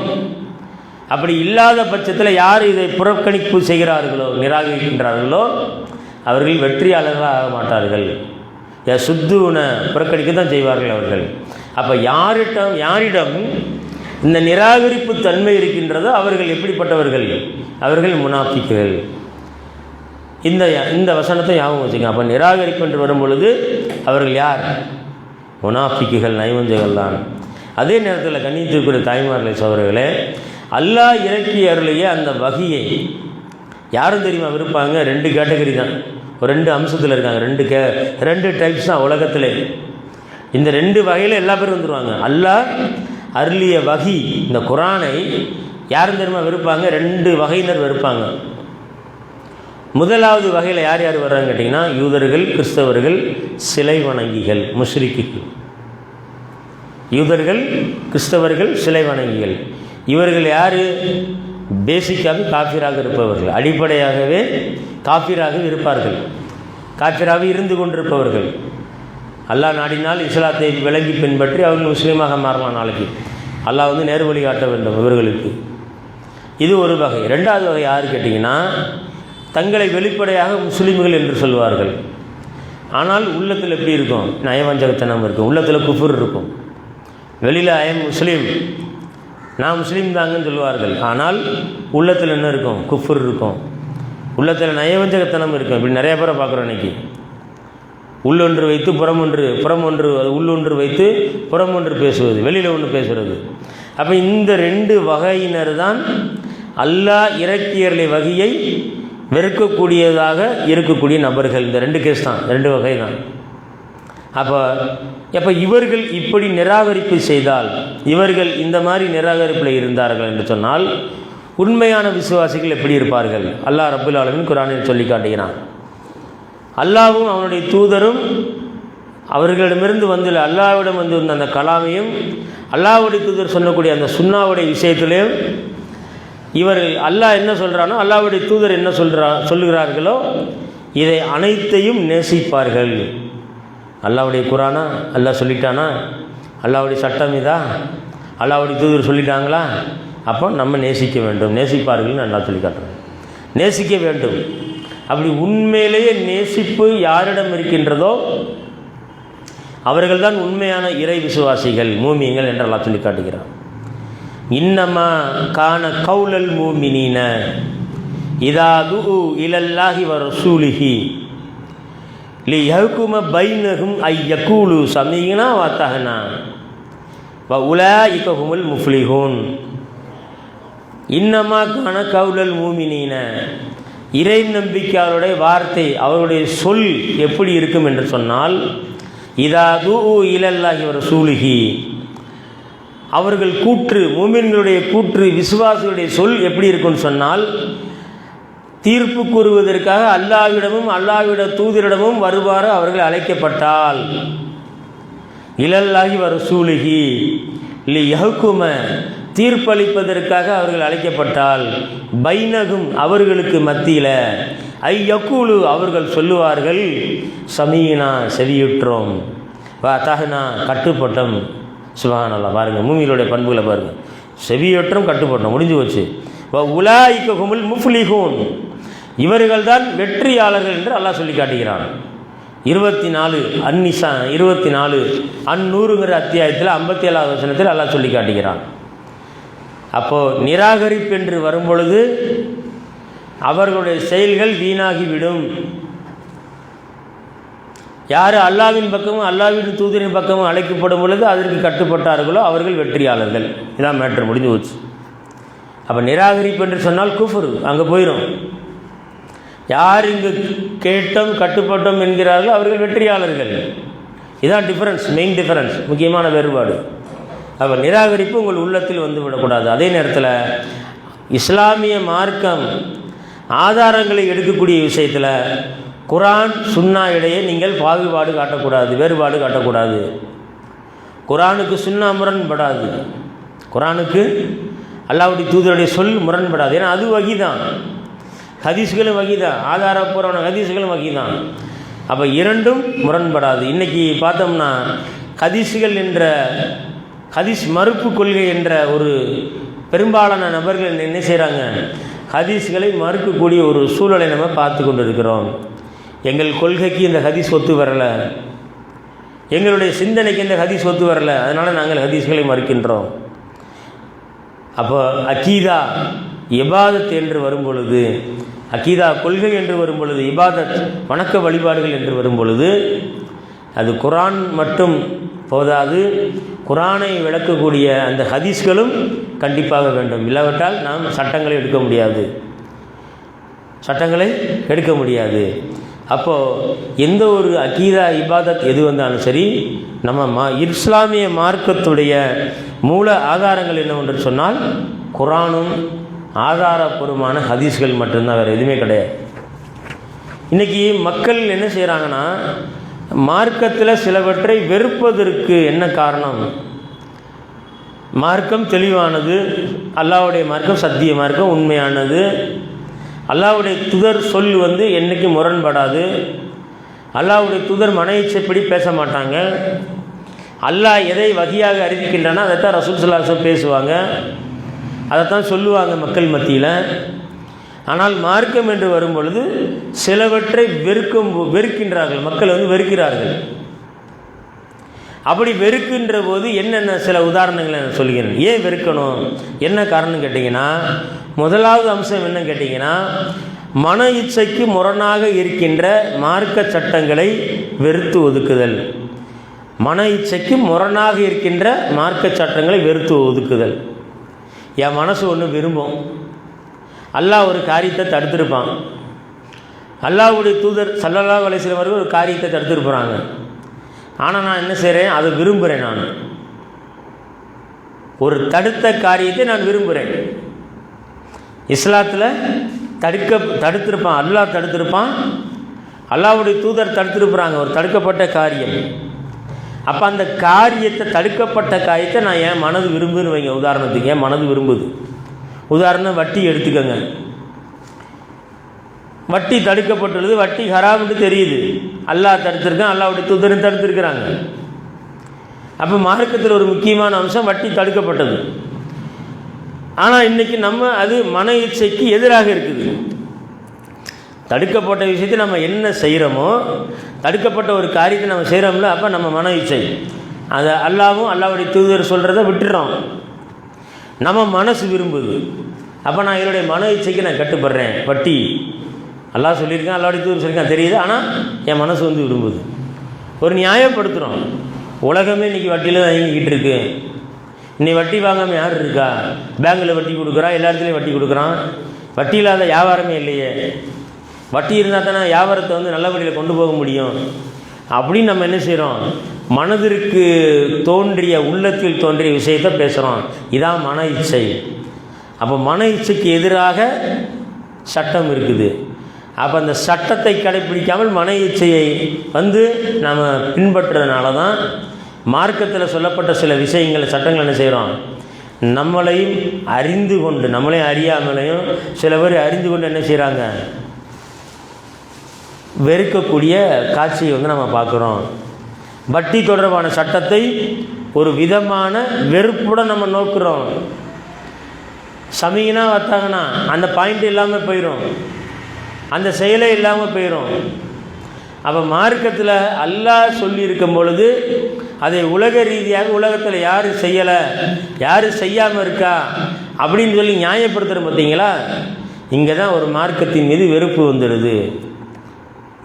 அப்படி இல்லாத பட்சத்தில் யார் இதை புறக்கணிப்பு செய்கிறார்களோ, நிராகரிக்கின்றார்களோ, அவர்கள் வெற்றியாளர்களாக ஆக மாட்டார்கள். சுத்துன புறக்கணிக்க தான் செய்வார்கள் அவர்கள். அப்போ யாரிடம் இந்த நிராகரிப்பு தன்மை இருக்கின்றதோ அவர்கள் எப்படிப்பட்டவர்கள்? அவர்கள் முனாஃபிக்குகள். இந்த வசனத்தை ஞாபகம் வச்சுங்க. அப்போ நிராகரிப்பு என்று வரும் பொழுது அவர்கள் யார்? முனாஃபிக்குகள், நயவஞ்சகர்கள் தான். அதே நேரத்தில் கண்ணியத்திற்குரிய தாய்மார்களே, சகோதரர்களே, அல்லாஹ் இறக்கி அருளிய அந்த வகையை யாரும் தெரியுமா விருப்பாங்க? 2 கேட்டகரி தான், ஒரு 2 அம்சத்தில் இருக்காங்க. 2 டைப்ஸ் தான் உலகத்தில். இந்த 2 வகையில் எல்லா பேரும் வந்துடுவாங்க. அல்லாஹ் அருளிய வகி இந்த குர்ஆனை யாரும் தெரியுமா வெறுப்பாங்க? 2 வகையினர் வெறுப்பாங்க. முதலாவது வகையில் யார் யார் வர்றாங்க கேட்டிங்கன்னா, யூதர்கள், கிறிஸ்தவர்கள், சிலை வணங்கிகள், முஷ்ரிக்குகள். யூதர்கள், கிறிஸ்தவர்கள், சிலை வணங்கிகள். இவர்கள் யார்? பேசிக்காக காஃபிராக இருப்பவர்கள், அடிப்படையாகவே காஃபிராக இருப்பார்கள், காஃபிராக இருந்து கொண்டிருப்பவர்கள். அல்லாஹ் நாடினால் இஸ்லாத்தை விளங்கி பின்பற்றி அவர்கள் முஸ்லீமாக மாறலாம். நாளைக்கு அல்லாஹ் நேர் வழி காட்ட வேண்டும் இவர்களுக்கு. இது ஒரு வகை. 2வது வகை யார் கேட்டிங்கன்னா, தங்களை வெளிப்படையாக முஸ்லீம்கள் என்று சொல்வார்கள். ஆனால் உள்ளத்தில் எப்படி இருக்கும்? நயவஞ்சகத்தனம் இருக்கும், உள்ளத்தில் குஃபுர் இருக்கும். வெளியில் ஐ எம் முஸ்லீம், நான் முஸ்லீம் தாங்கன்னு சொல்லுவார்கள். ஆனால் உள்ளத்தில் என்ன இருக்கும்? குஃபுர் இருக்கும், உள்ளத்தில் நயவஞ்சகத்தனம் இருக்கும். இப்படி நிறைய பேரை பார்க்குறோம் இன்றைக்கி. உள்ளொன்று வைத்து புறமொன்று உள்ளொன்று வைத்து புறமொன்று பேசுவது, வெளியில் ஒன்று பேசுகிறது. அப்போ இந்த 2 வகையினர் தான் அல்லாஹ் இறக்கியர்களை வகையை வெறுக்கக்கூடியதாக இருக்கக்கூடிய நபர்கள். இந்த 2 கேஸ் தான், 2 வகை தான். அப்போ இவர்கள் இப்படி நிராகரிப்பு செய்தால், இவர்கள் இந்த மாதிரி நிராகரிப்பில் இருந்தார்கள் என்று சொன்னால் உண்மையான விசுவாசிகள் எப்படி இருப்பார்கள்? அல்லாஹ் ரப்புல் ஆலமீன் குர்ஆனில் சொல்லி காட்டுகிறான். அல்லாஹ்வும் அவனுடைய தூதரும் அவர்களிடமிருந்து அல்லாஹ்விடம் வந்த அந்த கலாமையும் அல்லாஹ்வுடைய தூதர் சொல்லக்கூடிய அந்த சுன்னாவுடைய விஷயத்திலையும் இவர்கள் அல்லாஹ் என்ன சொல்கிறானோ, அல்லாஹ்வுடைய தூதர் என்ன சொல்லுகிறார்களோ இதை அனைத்தையும் நேசிப்பார்கள். அல்லாஹ்வுடைய குர்ஆனா? அல்லாஹ் சொல்லிட்டானா? அல்லாஹ்வுடைய சட்டம் இதா? அல்லாஹ்வுடைய தூதர் சொல்லிட்டாங்களா? அப்போ நம்ம நேசிக்க வேண்டும். நேசிப்பார்கள்னு அல்லாஹ் சொல்லி காட்டுறாங்க. நேசிக்க வேண்டும். அப்படி உண்மையிலேயே நேசிப்பு யாரிடம் இருக்கின்றதோ அவர்கள்தான் உண்மையான இறை விசுவாசிகள், மூமின்கள் என்று அல்லாஹ் சொல்லி காட்டுகிறார். இன்னமா கான கௌலல் மூமினீன இதா துஉ இலல்லாஹி வ ரசூலிஹி லியஹ்கும பைனஹும் ஐ யகூலு சமீனா வ தஹனா வ உலாயிக ஹுமுல் முஃப்லிஹூன். இன்னமா கான கௌலல் மூமினீன, இறை நம்பிக்கையாளருடைய வார்த்தை, அவருடைய சொல் எப்படி இருக்கும் என்று சொன்னால், இதா துஉ இலல்லாஹி வ ரசூலிஹி, அவர்கள் கூற்று, மூமின்களுடைய கூற்று, விசுவாசிகளுடைய சொல் எப்படி இருக்கும்னு சொன்னால், தீர்ப்பு கூறுவதற்காக அல்லாஹ்விடமும் அல்லாஹ்விட தூதரிடமும் வருவாறு அவர்கள் அழைக்கப்பட்டால், இலல்லாஹி வ ரசூலிஹி லியஹ்கும, தீர்ப்பளிப்பதற்காக அவர்கள் அழைக்கப்பட்டால், பைனகும், அவர்களுக்கு மத்தியில், ஐ யக்கூலு, அவர்கள் சொல்லுவார்கள், சமீனா, செவியுற்றோம், வா தஹ்னா, கட்டுப்பட்டோம். சுப்ஹானல்லாஹ். பாருங்கள் மூமின்களுடைய பண்புகளை பாருங்கள். செவியுற்றம், கட்டுப்பட்டோம், முடிஞ்சு போச்சு. வ உலாயிக ஹுமுல் முஃப்லிஹூன், இவர்கள் தான் வெற்றியாளர்கள் என்று அல்லாஹ் சொல்லி காட்டுகிறான். 24 அந்நிசா 24 அந்நூறுங்கிற அத்தியாயத்தில் 57வது வசனத்தில் அல்லாஹ் சொல்லி காட்டுகிறான். அப்போது நிராகரிப்பு என்று வரும்பொழுது அவர்களுடைய செயல்கள் வீணாகிவிடும். யார் அல்லாவின் பக்கமும் அல்லாவின் தூதரின் பக்கமும் அழைக்கப்படும் பொழுது அதற்கு கட்டுப்பட்டார்களோ அவர்கள் வெற்றியாளர்கள். இதான் மேட்ரு, முடிஞ்சு போச்சு. அப்போ நிராகரிப்பு என்று சொன்னால் குஃபுர், அங்கே போயிடும். யார் இங்கு கேட்டோம் கட்டுப்பட்டோம் என்கிறார்களோ அவர்கள் வெற்றியாளர்கள். இதான் டிஃபரன்ஸ், மெயின் டிஃபரன்ஸ், முக்கியமான வேறுபாடு. அப்போ நிராகரிப்பு உங்கள் உள்ளத்தில் வந்து விடக்கூடாது. அதே நேரத்தில் இஸ்லாமிய மார்க்கம் ஆதாரங்களை எடுக்கக்கூடிய விஷயத்தில் குரான் சுன்னா இடையே நீங்கள் பாகுபாடு காட்டக்கூடாது, வேறுபாடு காட்டக்கூடாது. குரானுக்கு சுன்னா முரண்படாது, குரானுக்கு அல்லாஹ்வுடைய தூதருடைய சொல் முரண்படாது. ஏன்னா அது வகி தான், ஹதீஸ்களும் வகி தான், ஆதாரப்பூர்வமான ஹதீஸ்களும் வகி தான். அப்போ இரண்டும் முரண்படாது. இன்றைக்கி பார்த்தோம்னா ஹதீஸ்கள் என்ற ஹதீஸ் மறுப்பு கொள்கை என்ற ஒரு பெரும்பாலான நபர்கள் என்ன செய்கிறாங்க, ஹதீஸ்களை மறுக்கக்கூடிய ஒரு சூழலை நம்ம பார்த்து கொண்டு இருக்கிறோம். எங்கள் கொள்கைக்கு இந்த ஹதீஸ் ஒத்து வரலை, எங்களுடைய சிந்தனைக்கு இந்த ஹதீஸ் ஒத்து வரலை, அதனால் நாங்கள் ஹதீஸ்களை மறுக்கின்றோம். அப்போ அக்கீதா இபாதத் என்று வரும் பொழுது, அக்கீதா கொள்கை என்று வரும் பொழுது, இபாதத் வணக்க வழிபாடுகள் என்று வரும் பொழுது அது குரான் மட்டும் போதாது, குரானை விளக்கக்கூடிய அந்த ஹதீஸ்களும் கண்டிப்பாக வேண்டும். இல்லாவிட்டால் நாம் சட்டங்களை எடுக்க முடியாது, சட்டங்களை எடுக்க முடியாது. அப்போது எந்த ஒரு அக்கீதா இபாதத் எது வந்தாலும் சரி, நம்ம இஸ்லாமிய மார்க்கத்துடைய மூல ஆதாரங்கள் என்னவென்று சொன்னால் குரானும் ஆதாரபூர்வமான ஹதீஸ்கள் மட்டும்தான், வேறு எதுவுமே கிடையாது. இன்றைக்கி மக்கள் என்ன செய்கிறாங்கன்னா, மார்க்கத்தில் சிலவற்றை வெறுப்பதற்கு என்ன காரணம்? மார்க்கம் தெளிவானது, அல்லாஹ்வுடைய மார்க்கம் சத்திய மார்க்கம், உண்மையானது, அல்லாஹ்வுடைய தூதர் சொல் என்றைக்கு முரண்படாது, அல்லாஹ்வுடைய தூதர் மன இச்சைப்படி பேச மாட்டாங்க, அல்லாஹ் எதை வகியாக அறிவிக்கின்றனா அதைத்தான் ரசூல் ஸல்லல்லாஹு அலைஹி வஸல்லம் பேசுவாங்க, அதைத்தான் சொல்லுவாங்க மக்கள் மத்தியில். ஆனால் மார்க்கம் என்று வரும் பொழுது சிலவற்றை வெறுக்கின்றார்கள், மக்கள் வெறுக்கிறார்கள். அப்படி வெறுக்கின்ற போது என்னென்ன சில உதாரணங்களை நான் சொல்கிறேன். ஏன் வெறுக்கணும், என்ன காரணம் கேட்டிங்கன்னா, முதலாவது அம்சம் என்ன கேட்டிங்கன்னா, மன இச்சைக்கு முரணாக இருக்கின்ற மார்க்க சட்டங்களை வெறுத்து ஒதுக்குதல். மன இச்சைக்கு முரணாக இருக்கின்ற மார்க்க சட்டங்களை வெறுத்து ஒதுக்குதல். என் மனசு ஒன்று விரும்பும், அல்லாஹ் ஒரு காரியத்தை தடுத்திருப்பான், அல்லாஹ்வுடைய தூதர் ஸல்லல்லாஹு அலைஹி வஸல்லம் அவர்கள் ஒரு காரியத்தை தடுத்திருப்பாங்க. ஆனால் நான் என்ன செய்கிறேன், அதை விரும்புகிறேன். நான் ஒரு தடுத்த காரியத்தை நான் விரும்புகிறேன். இஸ்லாத்தில் தடுத்திருப்பான், அல்லாஹ் தடுத்திருப்பான், அல்லாஹ்வுடைய தூதர் தடுத்திருப்பாங்க ஒரு தடுக்கப்பட்ட காரியம். அப்போ அந்த காரியத்தை, தடுக்கப்பட்ட காரியத்தை நான் என் மனது விரும்புன்னு வைங்க. உதாரணத்துக்கு என் மனது விரும்புது. உதாரணம் வட்டி எடுத்துக்கோங்க. வட்டி தடுக்கப்பட்டுள்ளது, வட்டி ஹராம்னு தெரியுது, அல்லாஹ் தடுத்திருக்கான், அல்லாஹ்வுடைய தூதரும் தடுத்திருக்கிறாங்க. அப்போ மார்க்கத்தில் ஒரு முக்கியமான அம்சம் வட்டி தடுக்கப்பட்டது. ஆனால் இன்றைக்கி நம்ம அது மன இச்சைக்கு எதிராக இருக்குது. தடுக்கப்பட்ட விஷயத்தை நம்ம என்ன செய்கிறோமோ, தடுக்கப்பட்ட ஒரு காரியத்தை நம்ம செய்கிறோம்ல, அப்போ நம்ம மன இச்சை, அதை அல்லாவும் அல்லாஹ்வுடைய தூதர் சொல்கிறத விட்டுறோம், நம்ம மனசு விரும்புது. அப்போ நான் என்னுடைய மன இச்சைக்கு நான் கட்டுப்படுறேன். வட்டி அல்லாஹ் சொல்லியிருக்கேன், அல்லாஹ்வுடைய தூதர் சொல்லியிருக்கேன் தெரியுது, ஆனால் என் மனசு விரும்புது. ஒரு நியாயப்படுத்துகிறோம். உலகமே இன்றைக்கி வட்டியில் தான் இயங்கிக்கிட்டு இருக்கு. இன்னைக்கு வட்டி வாங்காமல் யார் இருக்கா? பேங்கில் வட்டி கொடுக்குறான், எல்லா இடத்துலையும் வட்டி கொடுக்குறான். வட்டி இல்லாத வியாபாரமே இல்லையே. வட்டி இருந்தால் தானே வியாபாரத்தை நல்லபடியில் கொண்டு போக முடியும். அப்படின்னு நம்ம என்ன செய்கிறோம், மனதிற்கு தோன்றிய, உள்ளத்தில் தோன்றிய விஷயத்தை பேசுகிறோம். இதான் மன இச்சை. அப்போ மன இச்சைக்கு எதிராக சட்டம் இருக்குது. அப்போ அந்த சட்டத்தை கடைப்பிடிக்காமல் மன இச்சையை நாம் பின்பற்றுறதுனால தான் மார்க்கத்தில் சொல்லப்பட்ட சில விஷயங்கள், சட்டங்கள் என்ன செய்கிறோம், நம்மளையும் அறிந்து கொண்டு, நம்மளையும் அறியாமலையும் சில பேர் அறிந்து கொண்டு என்ன செய்கிறாங்க, வெறுக்கக்கூடிய காட்சியை நம்ம பார்க்குறோம். வட்டி தொடர்பான சட்டத்தை ஒரு விதமான வெறுப்புடன் நம்ம நோக்குறோம். சமீனா வத்தாங்கன்னா அந்த பாயிண்ட் இல்லாமல் போயிடும், அந்த செயலே இல்லாமல் போயிடும். அப்போ மார்க்கத்தில் அல்லாஹ் சொல்லியிருக்கும் பொழுது அதை உலக ரீதியாக உலகத்தில் யார் செய்யலை, யார் செய்யாமல் இருக்கா அப்படின்னு சொல்லி நியாயப்படுத்துகிற பார்த்தீங்களா, இங்கே தான் ஒரு மார்க்கத்தின் மீது வெறுப்பு வந்துடுது.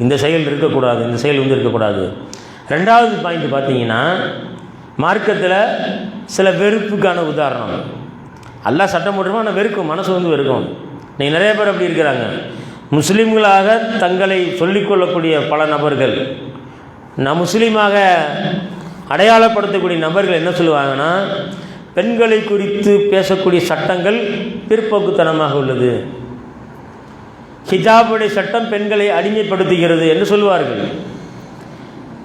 இந்த செயல் இருக்கக்கூடாது, இந்த செயல் வந்து இருக்கக்கூடாது. ரெண்டாவது பாயிண்ட் பார்த்தீங்கன்னா, மார்க்கத்தில் சில வெறுப்புக்கான உதாரணம். அல்லாஹ் சட்டம் போட்டுருமா, ஆனால் வெறுக்கும், மனசு வந்து வெறுக்கும். நீங்கள் நிறைய பேர் அப்படி இருக்கிறாங்க. முஸ்லீம்களாக தங்களை சொல்லிக்கொள்ளக்கூடிய பல நபர்கள், முஸ்லீமாக அடையாளப்படுத்தக்கூடிய நபர்கள் என்ன சொல்லுவாங்கன்னா, பெண்களை குறித்து பேசக்கூடிய சட்டங்கள் பிற்போக்குத்தனமாக உள்ளது, ஹிஜாபுடைய சட்டம் பெண்களை அடிமைப்படுத்துகிறது என்று சொல்லுவார்கள்.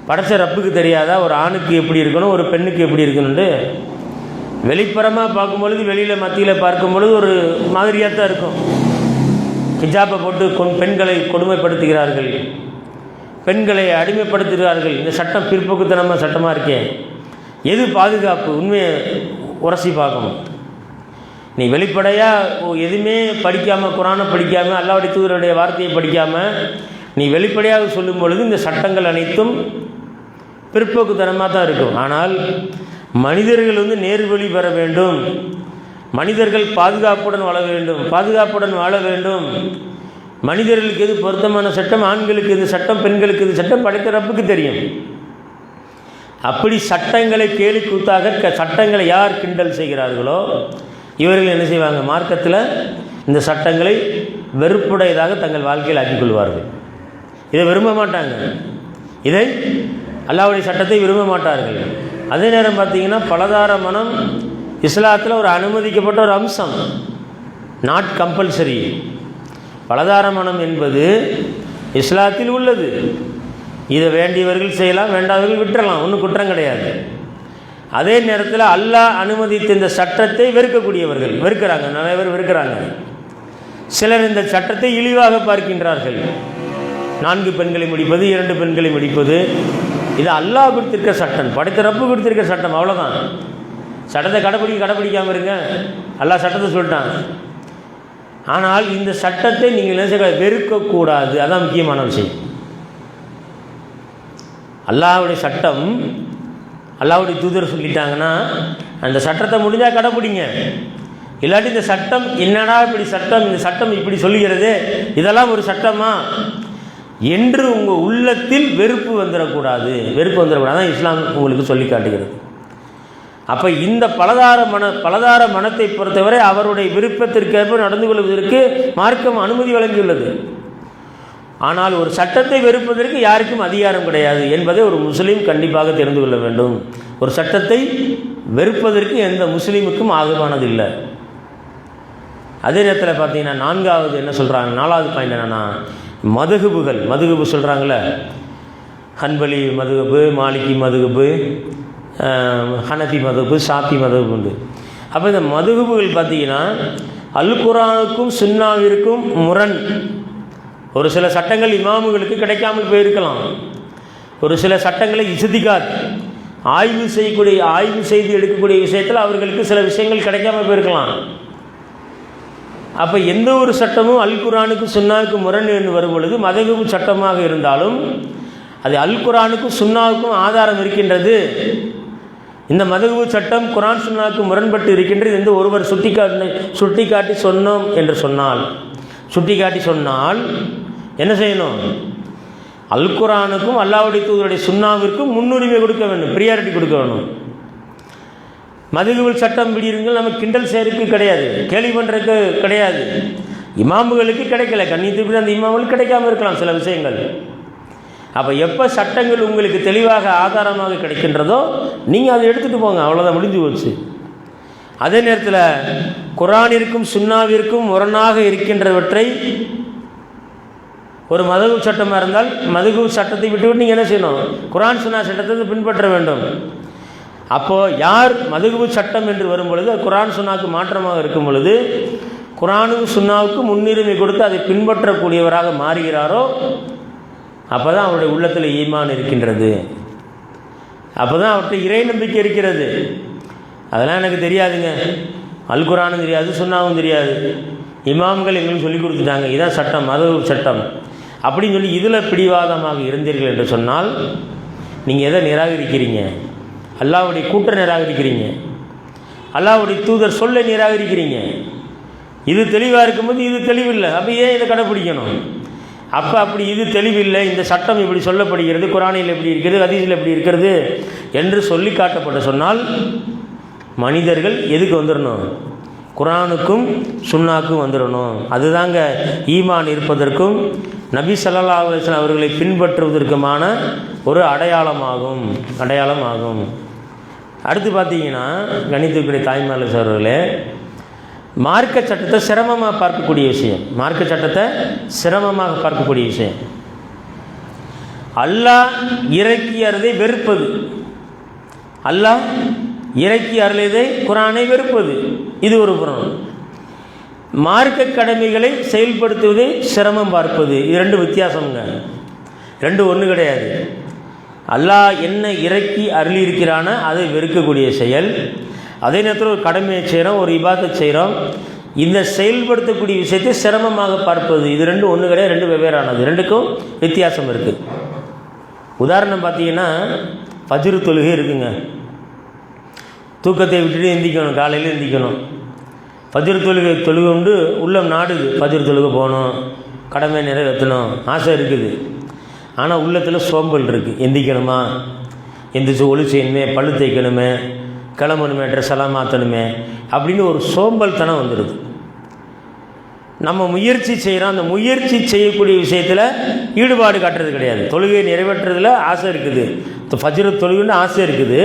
படைச்ச ரப்புக்கு தெரியாதா ஒரு ஆணுக்கு எப்படி இருக்கணும், ஒரு பெண்ணுக்கு எப்படி இருக்கணும்னு? வெளிப்புறமாக பார்க்கும்பொழுது, வெளியில் மத்தியில் பார்க்கும்பொழுது ஒரு மாதிரியாக தான் இருக்கும். ஹிஜாபை போட்டு பெண்களை கொடுமைப்படுத்துகிறார்கள், பெண்களை அடிமைப்படுத்துகிறார்கள். இந்த சட்டம் பிற்போக்குத்தனமாக சட்டமாக இருக்கேன். எது பாதுகாப்பு? உண்மையை உரசி பார்க்கணும். நீ வெளிப்படையாக எதுவுமே படிக்காமல், குரானை படிக்காமல், அல்லாஹ்வுடைய தூதருடைய வார்த்தையை படிக்காமல் நீ வெளிப்படையாக சொல்லும் பொழுது இந்த சட்டங்கள் அனைத்தும் பிற்போக்குத்தனமாக தான் இருக்கும். ஆனால் மனிதர்கள் வந்து நேர்வழி பெற வேண்டும், மனிதர்கள் பாதுகாப்புடன் வாழ வேண்டும், மனிதர்களுக்கு எது பொருத்தமான சட்டம், ஆண்களுக்கு இது சட்டம், பெண்களுக்கு இது சட்டம், படைத்த ரப்புக்கு தெரியும். அப்படி சட்டங்களை கேலி கூத்தாக சட்டங்களை யார் கிண்டல் செய்கிறார்களோ இவர்கள் என்ன செய்வாங்க, மார்க்கத்தில் இந்த சட்டங்களை வெறுப்புடையதாக தங்கள் வாழ்க்கையில் ஆக்கிக்கொள்வார்கள். இதை விரும்ப மாட்டாங்க, இதை அல்லாஹ்வுடைய சட்டத்தை விரும்ப மாட்டார்கள். அதே நேரம் பார்த்தீங்கன்னா, பலதார மனம் இஸ்லாத்தில் ஒரு அனுமதிக்கப்பட்ட ஒரு அம்சம், நாட் கம்பல்சரி. பலதார மனம் என்பது இஸ்லாத்தில் உள்ளது. இதை வேண்டியவர்கள் செய்யலாம், வேண்டாதவர்கள் விட்டுறலாம், ஒன்றும் குற்றம் கிடையாது. அதே நேரத்தில் அல்லாஹ் அனுமதித்த இந்த சட்டத்தை வெறுக்கிறாங்க, நிறைய பேர் வெறுக்கிறாங்க. சிலர் இந்த சட்டத்தை இழிவாக பார்க்கின்றார்கள். 4 பெண்களை முடிப்பது, 2 பெண்களை முடிப்பது, இது அல்லாஹ் கொடுத்திருக்க சட்டம், படைத்த ரப்பு கொடுத்திருக்க சட்டம், அவ்வளோதான். சட்டத்தை கடைப்பிடிக்காமல் இருங்க, அல்லாஹ் சட்டத்தை சொல்லிட்டான். ஆனால் இந்த சட்டத்தை நீங்கள் என்ன வெறுக்கக்கூடாது, அதான் முக்கியமான விஷயம். அல்லாஹ்வுடைய சட்டம், அல்லாஹ்வுடைய தூதர் சொல்லிட்டாங்கன்னா அந்த சட்டத்தை முடிஞ்சால் கடைப்பிடிங்க. இல்லாட்டி இந்த சட்டம் என்னடா இப்படி சட்டம், இந்த சட்டம் இப்படி சொல்லுகிறது, இதெல்லாம் ஒரு சட்டமா என்று உங்கள் உள்ளத்தில் வெறுப்பு வந்துடக்கூடாது. தான் இஸ்லாம் உங்களுக்கு சொல்லி காட்டுகிறது. அப்போ இந்த பலதார மனத்தை பொறுத்தவரை அவருடைய விருப்பத்திற்கேற்ப நடந்து கொள்வதற்கு மார்க்கம் அனுமதி வழங்கியுள்ளது. ஆனால் ஒரு சட்டத்தை வெறுப்பதற்கு யாருக்கும் அதிகாரம் கிடையாது என்பதை ஒரு முஸ்லீம் கண்டிப்பாக தெரிந்து கொள்ள வேண்டும். ஒரு சட்டத்தை வெறுப்பதற்கு எந்த முஸ்லீமுக்கும் ஆதரவானது இல்லை. அதே நேரத்தில் பார்த்தீங்கன்னா, 4வது என்ன சொல்கிறாங்க, 4வது பாயிண்ட் என்னென்னா, மதுஹபு சொல்கிறாங்களே, ஹன்பலி மதுஹபு, மாலிகி மதுஹபு, ஹனஃபி மதுஹபு, ஷாஃபி மதுஹபு உண்டு. அப்போ இந்த மதுஹபுகள் பார்த்தீங்கன்னா அல் குர்ஆனுக்கும் சுன்னாவிற்கும் முரண். ஒரு சில சட்டங்கள் இமாமுகளுக்கு கிடைக்காமல் போயிருக்கலாம். ஒரு சில சட்டங்களை இஸ்திகாத் ஆய்வு செய்து எடுக்கக்கூடிய விஷயத்தில் அவர்களுக்கு சில விஷயங்கள் கிடைக்காமல் போயிருக்கலாம். அப்போ எந்த ஒரு சட்டமும் அல் குர்ஆனுக்கும் சுன்னாவுக்கும் முரண் என்று வரும்பொழுது மதகுபு சட்டமாக இருந்தாலும் அது அல் குர்ஆனுக்கும் சுன்னாவுக்கும் ஆதாரம் இருக்கின்றது. இந்த மதகுபு சட்டம் குர்ஆன் சுன்னாவுக்கு முரண்பட்டு இருக்கின்றது என்று ஒருவர் சுட்டிக்காட்டி சொன்னால் என்ன செய்யணும்? அல் குர்ஆனுக்கும் அல்லாஹ்வுடைய தூதருடைய சுன்னாவிற்கும் முன்னுரிமை கொடுக்க வேண்டும், ப்ரியாரிட்டி கொடுக்க வேண்டும். மதுகுபு சட்டம் இப்படி இருங்கள் நம்ம கிண்டல் செய்யறதுக்கு கிடையாது, கேள்வி பண்ணுறதுக்கு கிடையாது. இமாமுகளுக்கு கிடைக்கல, கண்ணியத்துக்கு அந்த இமாமுகளுக்கு கிடைக்காமல் இருக்கலாம் சில விஷயங்கள். அப்போ எப்போ சட்டங்கள் உங்களுக்கு தெளிவாக ஆதாரமாக கிடைக்கின்றதோ நீங்கள் அதை எடுத்துகிட்டு போங்க, அவ்வளோதான், முடிஞ்சு போச்சு. அதே நேரத்தில் குர்ஆனிற்கும் சுன்னாவிற்கும் முரணாக இருக்கின்றவற்றை ஒரு மதுகு சட்டமாக இருந்தால் மதுகு சட்டத்தை விட்டுவிட்டு நீங்கள் என்ன செய்யணும்? குர்ஆன் சுன்னா சட்டத்தை பின்பற்ற வேண்டும். அப்போது யார் மதுகு சட்டம் என்று வரும் பொழுது குர்ஆன் சுன்னாவுக்கு மாற்றமாக இருக்கும் பொழுது குர்ஆனுக்கு சுன்னாவுக்கு முன்னுரிமை கொடுத்து அதை பின்பற்றக்கூடியவராக மாறுகிறாரோ அப்போ தான் அவருடைய உள்ளத்தில் ஈமான் இருக்கின்றது, அப்போ தான் அவர்கிட்ட இறை நம்பிக்கை இருக்கிறது. அதெல்லாம் எனக்கு தெரியாதுங்க, அல் குர்ஆனும் தெரியாது, சுன்னாவும் தெரியாது, இமாம்கள் எங்களுக்கு சொல்லிக் கொடுத்துட்டாங்க, இதான் சட்டம், மதுகு சட்டம். அப்படின்னு சொல்லி இதில் பிடிவாதமாக இருந்தீர்கள் என்று சொன்னால் நீங்கள் எதை நிராகரிக்கிறீங்க? அல்லாஹ்வுடைய கூற்றை நிராகரிக்கிறீங்க, அல்லாஹ்வுடைய தூதர் சொல்லை நிராகரிக்கிறீங்க. இது தெளிவாக இருக்கும்போது இது தெளிவில்லை, அப்போ ஏன் இதை கடைப்பிடிக்கணும்? அப்போ அப்படி இது தெளிவில்லை, இந்த சட்டம் இப்படி சொல்லப்படுகிறது, குரானில் எப்படி இருக்கிறது, ஹதீஸில் எப்படி இருக்கிறது என்று சொல்லி காட்டப்பட்ட சொன்னால் மனிதர்கள் எதுக்கு வந்துடணும்? குரானுக்கும் சுன்னாக்கும் வந்துடணும். அதுதாங்க ஈமான் இருப்பதற்கும் நபி ஸல்லல்லாஹு அலைஹி வஸல்லம் அவர்களை பின்பற்றுவதற்குமான ஒரு அடையாளமாகும். அடுத்து பார்த்தீங்கன்னா, கணித்துக்குரிய தாய்மார்கள் அவர்களே, மார்க்க சட்டத்தை சிரமமாக பார்க்கக்கூடிய விஷயம், அல்லாஹ் இறக்கி அருளை வெறுப்பது, அல்லாஹ் இறக்கி அருளதை குரானை வெறுப்பது, இது ஒரு புறம். மார்க்க கடமைகளை செயல்படுத்துவதை சிரமம் பார்ப்பது, இது ரெண்டு வித்தியாசம்ங்க. ரெண்டு ஒன்று கிடையாது. அல்லாஹ் என்ன இறக்கி அருளி இருக்கிறான அதை வெறுக்கக்கூடிய செயல், அதே நேரத்தில் ஒரு கடமையை செய்கிறோம், ஒரு இபாதத் செய்கிறோம், இந்த செயல்படுத்தக்கூடிய விஷயத்தை சிரமமாக பார்ப்பது, இது ரெண்டு ஒன்று கிடையாது, ரெண்டு வெவ்வேறானது, ரெண்டுக்கும் வித்தியாசம் இருக்குது. உதாரணம் பார்த்தீங்கன்னா, ஃபஜ்ர் தொழுகை இருக்குங்க. தூக்கத்தை விட்டுட்டு எந்திக்கணும், காலையில் எந்திக்கணும். ஃபஜ்ர் தொழுகை உண்டு, உள்ளம் நாடுது, ஃபஜ்ர் தொழுகை போகணும், கடமை நிறைவேற்றணும், ஆசை இருக்குது. ஆனால் உள்ளத்தில் சோம்பல் இருக்குது. எந்திக்கணுமா, எந்திரிச்சு ஒளி செய்யணுமே, பல்லு தேய்க்கணுமே, கிளம்பணுமே, ட்ரெஸ் எல்லாம் மாற்றணுமே அப்படின்னு ஒரு சோம்பல் தனம் வந்துடுது. நம்ம முயற்சி செய்கிறோம், அந்த முயற்சி செய்யக்கூடிய விஷயத்தில் ஈடுபாடு காட்டுறது கிடையாது. தொழுகையை நிறைவேற்றுறதுல ஆசை இருக்குது, ஃபஜ்ர் தொழுகைன்னு ஆசை இருக்குது.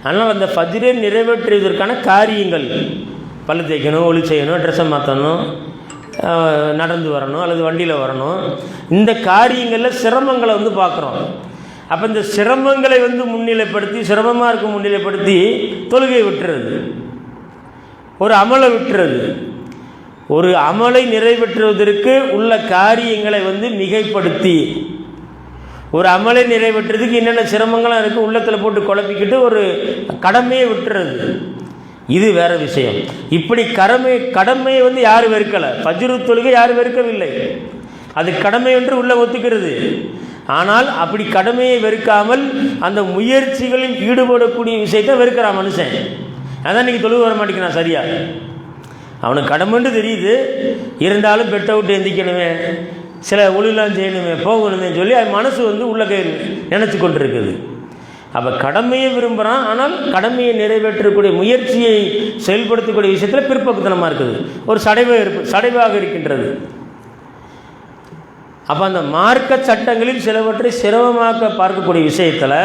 அதனால் அந்த ஃபஜ்ரை நிறைவேற்றுவதற்கான காரியங்கள், பல்லு தேய்க்கணும், ஒளி செய்யணும், ட்ரெஸ்ஸை மாற்றணும், நடந்து வரணும் அல்லது வண்டியில் வரணும், இந்த காரியங்களில் சிரமங்களை பார்க்குறோம். அப்போ இந்த சிரமங்களை முன்னிலைப்படுத்தி, சிரமமாக இருக்கும் முன்னிலைப்படுத்தி தொழுகை விட்டுறது, ஒரு அமலை விட்டுறது. ஒரு அமலை நிறைவேற்றுவதற்கு உள்ள காரியங்களை மிகைப்படுத்தி, ஒரு அமலை நிறைவேற்றுறதுக்கு என்னென்ன சிரமங்களாக இருக்குது உள்ளத்தில் போட்டு குழப்பிக்கிட்டு ஒரு கடமையை விட்டுறது, இது வேற விஷயம். இப்படி கடமையை யாரும் வெறுக்கலை, ஃபஜ்ர் தொழுகை யாரும் வெறுக்கவில்லை, அது கடமை என்று உள்ள ஒத்துக்கிறது. ஆனால் அப்படி கடமையை வெறுக்காமல் அந்த முயற்சிகளில் ஈடுபடக்கூடிய விஷயத்தை வெறுக்கிறான் மனுஷன். அதான் இன்றைக்கி தொழுகை வர மாட்டேங்கிறான் சரியா. அவனுக்கு கடமைன்னு தெரியுது, இருந்தாலும் பெட்டை விட்டு எந்திக்கணுமே, சில ஒளிலாம் செய்யணுமே, போகணுமே சொல்லி அது மனசு உள்ள நினச்சி கொண்டு இருக்குது. அப்போ கடமையை விரும்புகிறான், ஆனால் கடமையை நிறைவேற்றக்கூடிய முயற்சியை செயல்படுத்தக்கூடிய விஷயத்தில் பிற்பக்குத்தனமாக இருக்குது, ஒரு சடைவாக இருக்கின்றது. அப்போ அந்த மார்க்க சட்டங்களில் சிலவற்றை சிரமமாக்க பார்க்கக்கூடிய விஷயத்தில்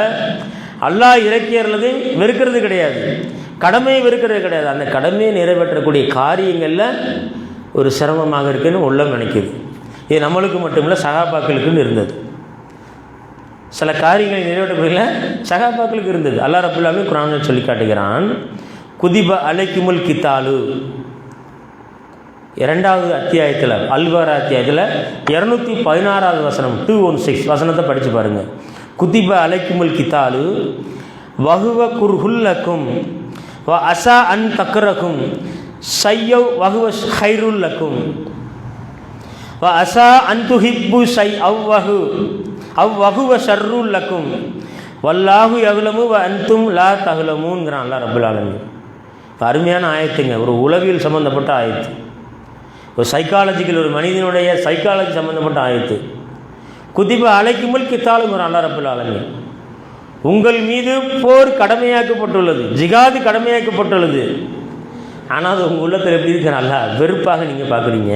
அல்லாஹ் இறக்கியறது வெறுக்கிறது கிடையாது, கடமையை வெறுக்கிறது கிடையாது. அந்த கடமையை நிறைவேற்றக்கூடிய காரியங்களில் ஒரு சிரமமாக இருக்குன்னு உள்ளம் நினைக்கிது. இது நம்மளுக்கு மட்டுமில்லை, சகாபாக்களுக்குன்னு இருந்தது. சில காரியங்களை நிறைவேற்றக்கூடிய சகாபாக்களுக்கு இருந்தது. அல்லாஹ் ரப்பல் ஆலமீன் குர்ஆனில் சொல்லி காட்டுகிறான், குதிப அலைக்குமுல் கித்தாலு, 2வது அத்தியாயத்தில், அல்பரா அத்தியாயத்தில் 216வது வசனம், 216 வசனத்தை படித்து பாருங்கள். குதிப அலைக்குமுல் கித்தாலு வஹுவ குர்ஹுல்லக்கும் வ அசா அன் தக்ரக்கும் சையவ் வஹுவ ஹைருல்லக்கும் வ அசா அன் துஹிப்பு சை அவ்வஹுவ ஷர்ருல்லக்கும் வல்லாஹு யஹ்லமு வ அன்தும் லா தஹ்லமூன்கிறான் அல்லாஹ் ரப்பல் ஆலமீன். அருமையான ஆயத்துங்க, ஒரு உளவியல் சம்மந்தப்பட்ட ஆயத்து, ஒரு சைக்காலஜிக்கல், ஒரு மனிதனுடைய சைக்காலஜி சம்மந்தப்பட்ட ஆயத்து. குதிப அலைக்குமுல் கித்தாலுங்கிறான் அல்லாஹ் ரப்பல் ஆலமீன். உங்கள் மீது போர் கடமையாக்கப்பட்டுள்ளது, ஜிகாது கடமையாக்கப்பட்டுள்ளது. ஆனால் அது உங்கள் உள்ளத்தில் எப்படி இருக்கிறான்ல, வெறுப்பாக நீங்கள் பார்க்குறீங்க.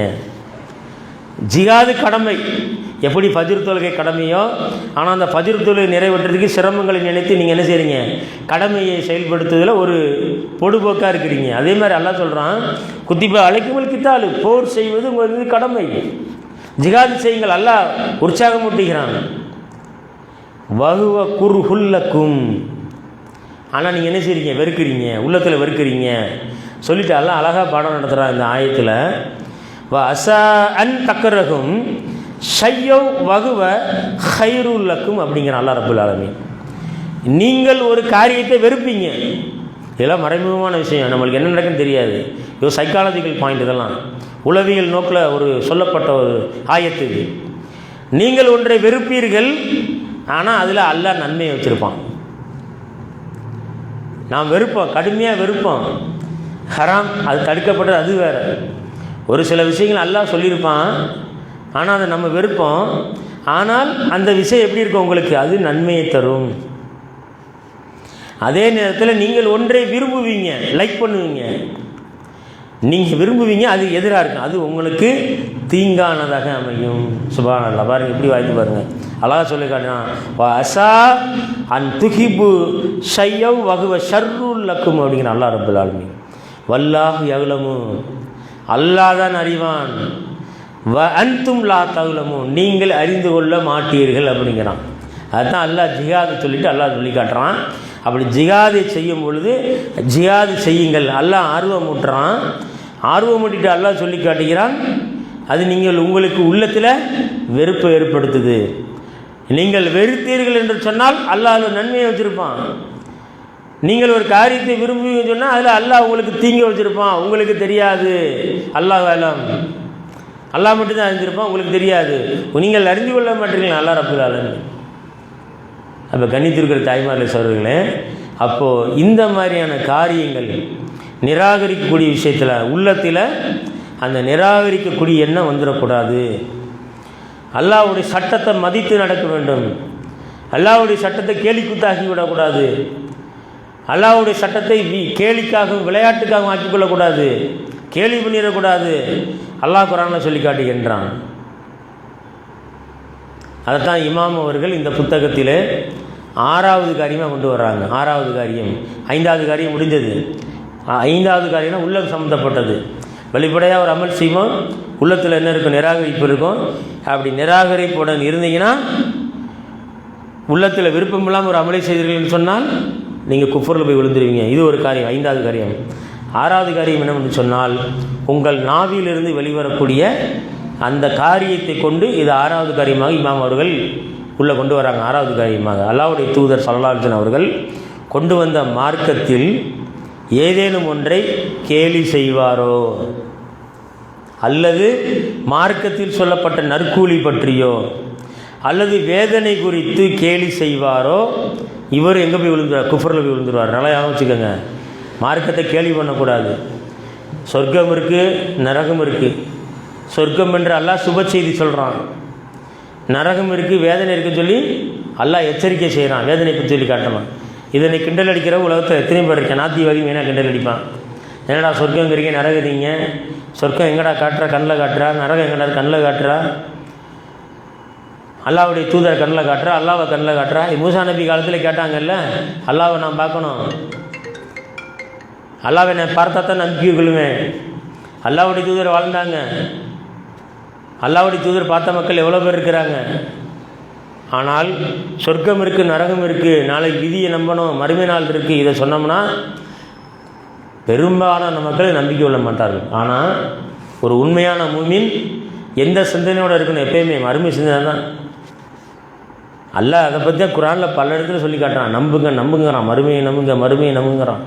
ஜிகாது கடமை, எப்படி ஃபஜ்ர் தொழுகை கடமையோ, ஆனால் அந்த ஃபஜ்ர் தொழுகை நிறைவேற்றுறதுக்கு சிரமங்களை நினைத்து நீங்கள் என்ன செய்கிறீங்க, கடமையை செயல்படுத்துவதில் ஒரு பொடுபோக்காக இருக்கிறீங்க. அதே மாதிரி அல்லாஹ் சொல்கிறான், குத்திபா அலைக்குமுல் கித்தாலு, போர் செய்வது உங்கள் மீது கடமை, ஜிகாது செய்யுங்கள், அல்லாஹ் உற்சாகம் ஊட்டுகிறான். வஹுவ குர்ஹுல்லக்கும், ஆனால் நீங்கள் என்ன செய்கிறீங்க, வெறுக்கிறீங்க, உள்ளத்தில் வெறுக்கிறீங்க சொல்லிட்டு அல்லாஹ் அழகாக பாடம் நடத்துகிறான் இந்த ஆயத்தில். வ அசா அன் தக்கரகும் ஷையவ் வகுவ ஹைருல்லக்கும் அப்படிங்கிற அல்லாஹ் ரப்பல் ஆலமீன். நீங்கள் ஒரு காரியத்தை வெறுப்பீங்க, இதெல்லாம் மறைமுகமான விஷயம், நம்மளுக்கு என்ன நடக்குன்னு தெரியாது. இது சைக்காலஜிக்கல் பாயிண்ட், இதெல்லாம் உளவியல் நோக்கில் ஒரு சொல்லப்பட்ட ஒரு ஆயத்து. இது நீங்கள் ஒன்றை வெறுப்பீர்கள், ஆனால் அதில் அல்லாஹ் நன்மையை வச்சுருப்பான். நாம் வெறுப்போம், கடுமையாக வெறுப்போம், ஹராம் அது தடுக்கப்பட்டது, அது வேறு. ஒரு சில விஷயங்கள் அல்லாஹ் சொல்லியிருப்பான், ஆனால் அதை நம்ம வெறுப்போம். ஆனால் அந்த விஷயம் எப்படி இருக்கும் உங்களுக்கு? அது நன்மையை தரும். அதே நேரத்தில் நீங்கள் ஒன்றை விரும்புவீங்க, லைக் பண்ணுவீங்க, நீங்கள் விரும்புவீங்க, அது எதிராக இருக்கும், அது உங்களுக்கு தீங்கானதாக அமையும். சுப்ஹானல்லாஹ், பாருங்கள் இப்படி வாய்ப்பு பாருங்கள். அல்லாஹ் சொல்லி காட்டினான், அசா அன் துஹிபு ஷையவ் வகுவ ஷர்ருல் லக்கும் அப்படிங்கிற அல்லாஹ் ரப்பல் ஆலமீன். வல்லாஹு யஅலமு, அல்லாஹ் தான் அறிவான், வ அன்தும் லா தஅலமு, நீங்கள் அறிந்து கொள்ள மாட்டீர்கள் அப்படிங்கிறான். அதுதான் அல்லாஹ் ஜிஹாதை சொல்லிவிட்டு அல்லாஹ் சொல்லி காட்டுறான். அப்படி ஜிஹாதை செய்யும் பொழுது ஜிஹாது செய்யுங்கள், அல்லாஹ் ஆர்வம் ஊட்டுறான். ஆர்வம் ஊட்டிட்டு அல்லாஹ் சொல்லி காட்டுகிறான், அது நீங்கள் உங்களுக்கு உள்ளத்தில் வெறுப்பை ஏற்படுத்துது. நீங்கள் வெறுத்தீர்கள் என்று சொன்னால் அல்லாஹ் நன்மையை வச்சுருப்பான். நீங்கள் ஒரு காரியத்தை விரும்புவீங்கன்னு சொன்னால் அதில் அல்லாஹ் உங்களுக்கு தீங்க வச்சுருப்பான், உங்களுக்கு தெரியாது. அல்லாஹ் வேலம், அல்லாஹ் மட்டும்தான் அறிஞ்சிருப்பான், உங்களுக்கு தெரியாது, நீங்கள் அறிந்து கொள்ள மாட்டீர்கள் அல்லாஹ் ரப்பல் ஆலமீன். அப்போ கண்ணித்திருக்கிற தாய்மார்களே சகோதரர்களே, அப்போது இந்த மாதிரியான காரியங்கள் நிராகரிக்கக்கூடிய விஷயத்தில் உள்ளத்தில் அந்த நிராகரிக்கக்கூடிய எண்ணம் வந்துடக்கூடாது. அல்லாஹ்வுடைய சட்டத்தை மதித்து நடக்க வேண்டும். அல்லாஹ்வுடைய சட்டத்தை கேலிக்கூத்தாக்கி விடக்கூடாது. அல்லாஹ்வுடைய சட்டத்தை கேலிக்காகவும் விளையாட்டுக்காகவும் ஆக்கிக்கொள்ளக்கூடாது, கேலி பண்ணிடக்கூடாது. அல்லாஹ் குர்ஆனில் சொல்லி காட்டுகின்றான். அதைத்தான் இமாம் அவர்கள் இந்த புத்தகத்தில் 6வது காரியமாக கொண்டு வர்றாங்க. 6வது காரியம், 5வது காரியம் முடிஞ்சது. 5வது காரியம்னா உள்ளம் சம்மந்தப்பட்டது. வெளிப்படையாக ஒரு அமல் செய்வோம், உள்ளத்தில் என்ன இருக்கும்? நிராகரிப்பு இருக்கும். அப்படி நிராகரிப்புடன் இருந்தீங்கன்னா, உள்ளத்தில் விருப்பம் இல்லாமல் ஒரு அமலை செய்தீர்கள்னு சொன்னால் நீங்கள் குஃபரில் போய் விழுந்துருவீங்க. இது ஒரு காரியம், 5வது காரியம். 6வது காரியம் என்னவென்று சொன்னால், உங்கள் நாவிலிருந்து வெளிவரக்கூடிய அந்த காரியத்தை கொண்டு, இது 6வது காரியமாக இமாம் அவர்கள் உள்ளே கொண்டு வராங்க. 6வது காரியமாக அல்லாஹ்வுடைய தூதர் ஸல்லல்லாஹு அலைஹி வஸல்லம் அவர்கள் கொண்டு வந்த மார்க்கத்தில் ஏதேனும் ஒன்றை கேலி செய்வாரோ, அல்லது மார்க்கத்தில் சொல்லப்பட்ட நற்கூலி பற்றியோ, அல்லது வேதனை குறித்து கேலி செய்வாரோ, இவர் எங்கே போய் விழுந்துருவார்? குஃபரில் போய் விழுந்துருவார். நல்லா ஞாபகம் வச்சுக்கோங்க. மார்க்கத்தை கேலி பண்ணக்கூடாது. சொர்க்கம் இருக்குது, நரகம் இருக்குது. சொர்க்கம் என்று அல்லாஹ் சுப செய்தி சொல்கிறான், நரகம் இருக்குது, வேதனை இருக்குன்னு சொல்லி அல்லாஹ் எச்சரிக்கை செய்கிறான், வேதனை பற்றி சொல்லி காட்டணும். இதனை கிண்டல் அடிக்கிற உலகத்தில் எத்தனை பேர் இருக்கேன்? நாத்திவாதி வேணா கிண்டல் அடிப்பான். என்னடா சொர்க்கங்கிறீங்க, நரகறீங்க, சொர்க்கம் எங்கடா காட்டுறா? கண்ணில் காட்டுறா. நரகம் எங்கடா? கண்ணில் காட்டுறா. அல்லாஹ்வுடைய தூதர் கண்ணில் காட்டுறா, அல்லாவை கண்ணில் காட்டுறா. மூசா நபி காலத்தில் கேட்டாங்கல்ல, அல்லாவை நான் பார்க்கணும், அல்லாவை நான் பார்த்தா தான் நம்பிக்கை கொள்ளுவேன். அல்லாஹ்வுடைய தூதர் வாழ்ந்தாங்க, அல்லாஹ்வுடைய தூதர் பார்த்த மக்கள் எவ்வளோ பேர் இருக்கிறாங்க. ஆனால் சொர்க்கம் இருக்குது, நரகம் இருக்குது, நாளைக்கு விதியை நம்பணும், மறுமை நாள் இருக்குது, இதை சொன்னோம்னா பெரும்பாலான மக்கள் நம்பிக்கை கொள்ள மாட்டார்கள். ஆனால் ஒரு உண்மையான மூமின் எந்த சிந்தனையோடு இருக்கணும்? எப்பயுமே மறுமை சிந்தனை தான். அல்லாஹ் அதை பற்றி தான் குர்ஆனில் பல இடத்துல சொல்லி காட்டுறான். நம்புங்க நம்புங்கிறான், மறுமையை நம்புங்க, மறுமையை நம்புங்கிறான்.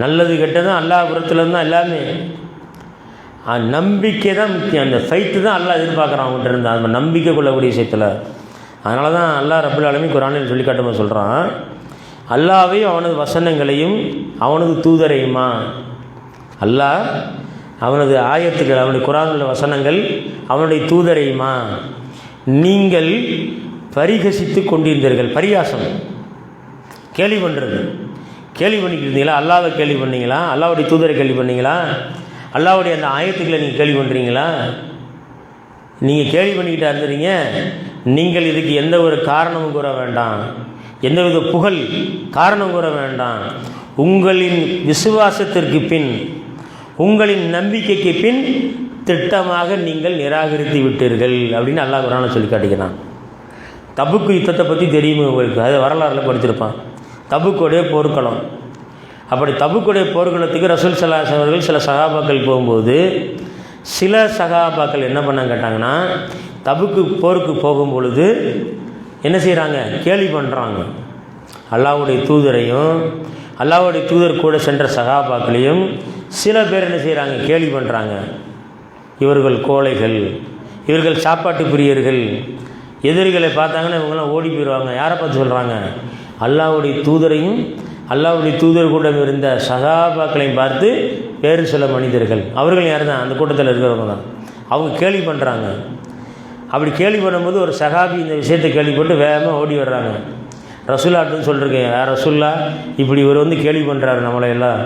நல்லது கெட்டதும் அல்லாஹ் புறத்துலேருந்து தான் எல்லாமே. நம்பிக்கை தான் முக்கியம். அந்த ஃபைட்டு தான் அல்லாஹ் எதிர்பார்க்குறான் அவங்கள்ட்ட இருந்து, அந்த நம்பிக்கை கொள்ளக்கூடிய விஷயத்தில். அதனால தான் அல்லாஹ் ரப்பல் ஆலமீன் குர்ஆனில் சொல்லி காட்டும்போது சொல்கிறான், அல்லாஹ்வையும் அவனது வசனங்களையும் அவனது தூதரையுமா. அல்லாஹ் அவனது ஆயத்துக்கள், அவனுடைய குர்ஆனில் வசனங்கள், அவனுடைய தூதரையுமா நீங்கள் பரிகசித்து கொண்டிருந்தீர்கள். பரிகாசம், கேலி பண்ணுறது. கேலி பண்ணிக்கிட்டு இருந்தீங்களா? அல்லாஹ்வை கேலி பண்ணீங்களா? அல்லாஹ்வுடைய தூதரை கேலி பண்ணீங்களா? அல்லாஹ்வுடைய அந்த ஆயத்துக்களை நீங்கள் கேள்வி பண்ணுறீங்களா? நீங்கள் கேள்வி பண்ணிக்கிட்டா இருந்துறீங்க. நீங்கள் இதுக்கு எந்த ஒரு காரணமும் கூற வேண்டாம், எந்தவித புகழ் காரணம் கூற வேண்டாம். உங்களின் விசுவாசத்திற்கு பின், உங்களின் நம்பிக்கைக்கு பின் திட்டமாக நீங்கள் நிராகரித்து விட்டீர்கள் அப்படின்னு அல்லாஹ் குர்ஆனில் சொல்லி காட்டிக்கிறான். தபுக்கு யுத்தத்தை பற்றி தெரியுமே உங்களுக்கு, அதை வரலாறுல படிச்சிருப்பான். தபுக்குடைய போர்க்களம். அப்படி தபுக்குடைய போர்க்களத்துக்கு ரசூல் ஸல்லல்லாஹு அலைஹி வஸல்லம் அவர்கள் சில சஹாபாக்கள் போகும்போது, சில சஹாபாக்கள் என்ன பண்ண கேட்டாங்கன்னா, தபுக்கு போருக்கு போகும்பொழுது என்ன செய்கிறாங்க? கேலி பண்ணுறாங்க. அல்லாஹ்வுடைய தூதரையும் அல்லாஹ்வுடைய தூதர் கூட சென்ற சஹாபாக்களையும் சில பேர் என்ன செய்கிறாங்க? கேலி பண்ணுறாங்க. இவர்கள் கோழைகள், இவர்கள் சாப்பாட்டு பிரியர்கள். எதிரிகளை பார்த்தாங்கன்னா இவங்கெல்லாம் ஓடி போயிடுவாங்க. யாரை பார்த்து சொல்கிறாங்க? அல்லாஹ்வுடைய தூதரையும் அல்லாஹ்வுடைய தூதர் கூட்டம் இருந்த சஹாபாக்களையும் பார்த்து வேறு சில மனிதர்கள். அவர்கள் யார் தான்? அந்த கூட்டத்தில் இருக்கிறவங்க தான். அவங்க கேலி பண்ணுறாங்க. அப்படி கேலி பண்ணும்போது ஒரு சஹாபி இந்த விஷயத்தை கேள்விப்பட்டு வேகமாக ஓடி வர்றாங்க. ரசூலாட்டுன்னு சொல்லியிருக்கேன், யார் ரசூல்லா, இப்படி இவர் வந்து கேள்வி பண்ணுறாரு நம்மளை எல்லாம்.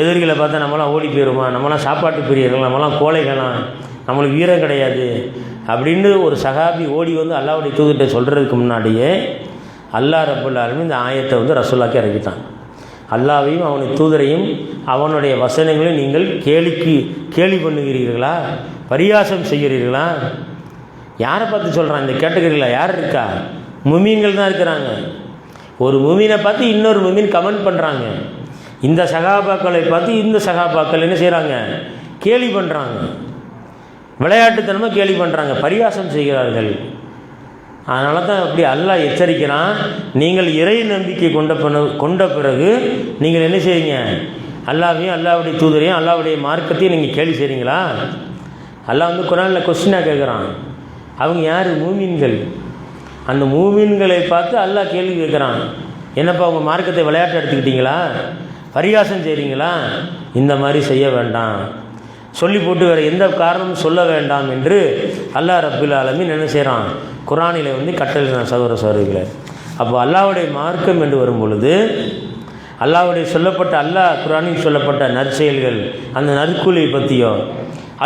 எதிரிகளை பார்த்தா நம்மளாம் ஓடி போயிடுமா, நம்மளாம் சாப்பாட்டு பிரியர்கள், நம்மளாம் கோழைகளாம், நம்மளுக்கு வீரம் கிடையாது அப்படின்னு ஒரு சஹாபி ஓடி வந்து அல்லாஹ்வுடைய தூதர்கிட்ட சொல்கிறதுக்கு முன்னாடியே அல்லாஹ் ரப்பல் ஆலமீன் இந்த ஆயத்தை வந்து ரசூலுல்லாஹ்க்கு இறக்கிட்டான். அல்லாஹ்வையும் அவனுடைய தூதரையும் அவனுடைய வசனங்களையும் நீங்கள் கேலி பண்ணுகிறீர்களா, பரியாசம் செய்கிறீர்களா? யாரை பார்த்து சொல்கிறான்? இந்த கேட்டகரியில் யார் இருக்கா? முமீன்கள் தான் இருக்கிறாங்க. ஒரு முமீனை பார்த்து இன்னொரு முமீன் கமெண்ட் பண்ணுறாங்க. இந்த சகாபாக்களை பார்த்து இந்த சகாபாக்கள் என்ன செய்கிறாங்க? கேலி பண்ணுறாங்க. விளையாட்டுத்தனமாக கேலி பண்ணுறாங்க, பரியாசம் செய்கிறார்கள். அதனால தான் அப்படி அல்லாஹ் எச்சரிக்கிறான். நீங்கள் இறை நம்பிக்கை கொண்ட பிறகு நீங்கள் என்ன செய்வீங்க? அல்லாஹ்வையும் அல்லாஹ்வுடைய தூதரையும் அல்லாஹ்வுடைய மார்க்கத்தையும் நீங்கள் கேலி செய்கிறீங்களா? அல்லாஹ் வந்து குர்ஆனில் கொஸ்டினாக கேட்குறான். அவங்க யார்? மூமின்கள். அந்த மூமின்களை பார்த்து அல்லாஹ் கேள்வி கேட்குறான். என்னப்பா உங்கள் மார்க்கத்தை விளையாட்டு எடுத்துக்கிட்டீங்களா, பரியாசம் செய்கிறீங்களா? இந்த மாதிரி செய்ய வேண்டாம் சொல்லி போட்டு வேறு எந்த காரணமும் சொல்ல வேண்டாம் என்று அல்லாஹ் ரப்புல் ஆலமீன் என்ன செய்கிறான்? குர்ஆனில் வந்து கட்டளையிறான். சகோதர சகோதரிகளே, அப்போ அல்லாஹ்வுடைய மார்க்கம் என்று வரும் பொழுது அல்லாஹ்வுடைய சொல்லப்பட்ட அல்லாஹ் குர்ஆனில் சொல்லப்பட்ட நற்செயல்கள், அந்த நற்கூலியை பற்றியோ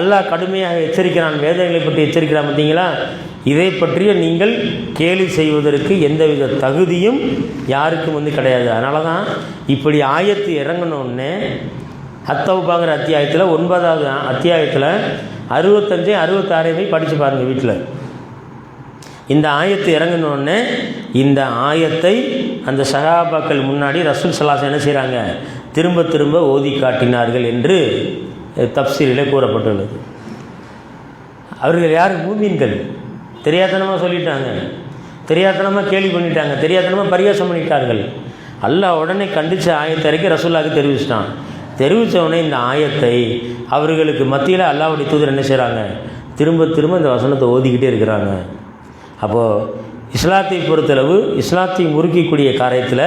அல்லாஹ் கடுமையாக எச்சரிக்கிறான். வேதங்களை பற்றி எச்சரிக்கிறான். பார்த்தீங்களா? இதை பற்றிய நீங்கள் கேலி செய்வதற்கு எந்தவித தகுதியும் யாருக்கும் வந்து கிடையாது. அதனால தான் இப்படி ஆயத்து இறங்கினோடனே அத்தௌபாங்கிற அத்தியாயத்தில் 9வது அத்தியாயத்தில் 65, 66 படித்து பாருங்கள் வீட்டில். இந்த ஆயத்து இறங்கினோடனே இந்த ஆயத்தை அந்த சஹாபாக்கள் முன்னாடி ரசூல் ஸல்லல்லாஹு என்ன செய்கிறாங்க? திரும்ப திரும்ப ஓதி காட்டினார்கள் என்று தப்சீரிலே கூறப்பட்டுள்ளது. அவர்கள் யார்? மூமின்கள். தெரியாதனமாக சொல்லிட்டாங்க, தெரியாதனமாக கேலி பண்ணிட்டாங்க, தெரியாதனமாக பரியாசம் பண்ணிட்டார்கள். அல்லாஹ் உடனே கண்டித்த ஆயத்தை இறக்கி ரசூலுல்லாஹ்க்கு தெரிவிச்சிட்டான். தெரிவித்தவொடனே இந்த ஆயத்தை அவர்களுக்கு மத்தியில் அல்லாஹ்வுடைய தூதர் என்ன செய்கிறாங்க? திரும்ப திரும்ப இந்த வசனத்தை ஓதிக்கிட்டே இருக்கிறாங்க. அப்போது இஸ்லாத்தை பொறுத்தளவு இஸ்லாத்தை முறுக்கக்கூடிய காரியத்தில்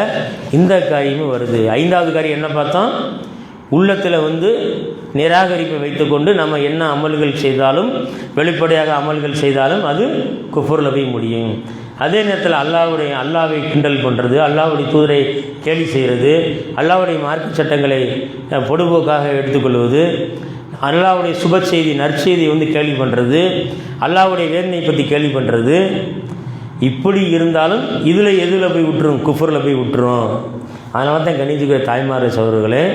இந்த காரியமும் வருது. 5வது காரியம் என்ன பார்த்தோம்? உள்ளத்தில் வந்து நிராகரிப்பை வைத்துக்கொண்டு நம்ம என்ன அமல்கள் செய்தாலும், வெளிப்படையாக அமல்கள் செய்தாலும் அது குஃப்ரில் போய் முடியும். அதே நேரத்தில் அல்லாஹ்வை கிண்டல் பண்ணுறது, அல்லாஹ்வுடைய தூதரை கேலி செய்கிறது, அல்லாஹ்வுடைய மார்க்க சட்டங்களை பொடுபோக்காக எடுத்துக்கொள்வது, அல்லாஹ்வுடைய சுப செய்தி நற்செய்தியை வந்து கேள்வி பண்ணுறது, அல்லாஹ்வுடைய வேதனை பற்றி கேள்வி பண்ணுறது, இப்படி இருந்தாலும் எதில் போய் விட்டுரும்? குஃப்ரில் போய் விட்டுரும். அதனால தான் கணித்துக்கிற தாய்மார சகோதரர்களே,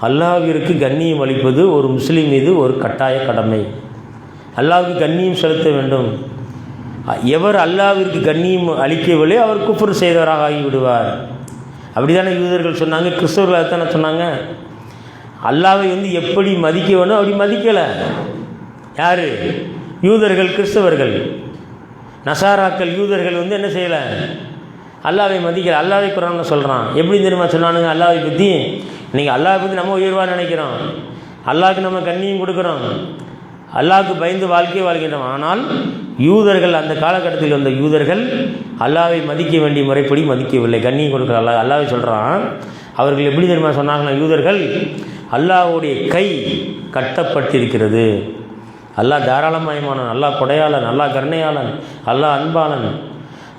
அல்லாஹ்விற்கு கண்ணியம் அளிப்பது ஒரு முஸ்லீம் மீது ஒரு கட்டாய கடமை. அல்லாஹ்வுக்கு கண்ணியம் செலுத்த வேண்டும். எவர் அல்லாஹ்விற்கு கண்ணியம் அளிக்கவில்லை அவர் குஃப்ர் செய்தவராக ஆகிவிடுவார். அப்படி தானே யூதர்கள் சொன்னாங்க, கிறிஸ்தவர்கள் தானே சொன்னாங்க. அல்லாஹ்வை வந்து எப்படி மதிக்க வேணும் அப்படி மதிக்கலை. யார்? யூதர்கள், கிறிஸ்தவர்கள், நசாராக்கள். யூதர்கள் வந்து என்ன செய்யலை? அல்லாஹ்வை மதிக்கலை. அல்லாஹ்வை குர்ஆனில் சொல்கிறான். எப்படி தெரியுமா சொன்னானுங்க? அல்லாஹ்வை பற்றி நீங்கள் அல்லாஹ்வை பற்றி நம்ம உயர்வாக நினைக்கிறோம், அல்லாஹ்வுக்கு நம்ம கண்ணியம் கொடுக்குறோம், அல்லாஹ்வுக்கு பயந்து வாழ்கின்றோம். ஆனால் யூதர்கள், அந்த காலகட்டத்தில் வந்த யூதர்கள் அல்லாஹ்வை மதிக்க வேண்டிய முறைப்படி மதிக்கவில்லை, கண்ணியம் கொடுக்குற அல்லாஹ்வை சொல்கிறான். அவர்கள் எப்படி தெரியுமா சொன்னாங்கன்னா, யூதர்கள் அல்லாஹ்வுடைய கை கட்டப்பட்டிருக்கிறது, அல்லாஹ் தாராளமயமானவன், அல்லாஹ் கொடையாளன், அல்லாஹ் கருணையாளன், அல்லாஹ் அன்பாளன்.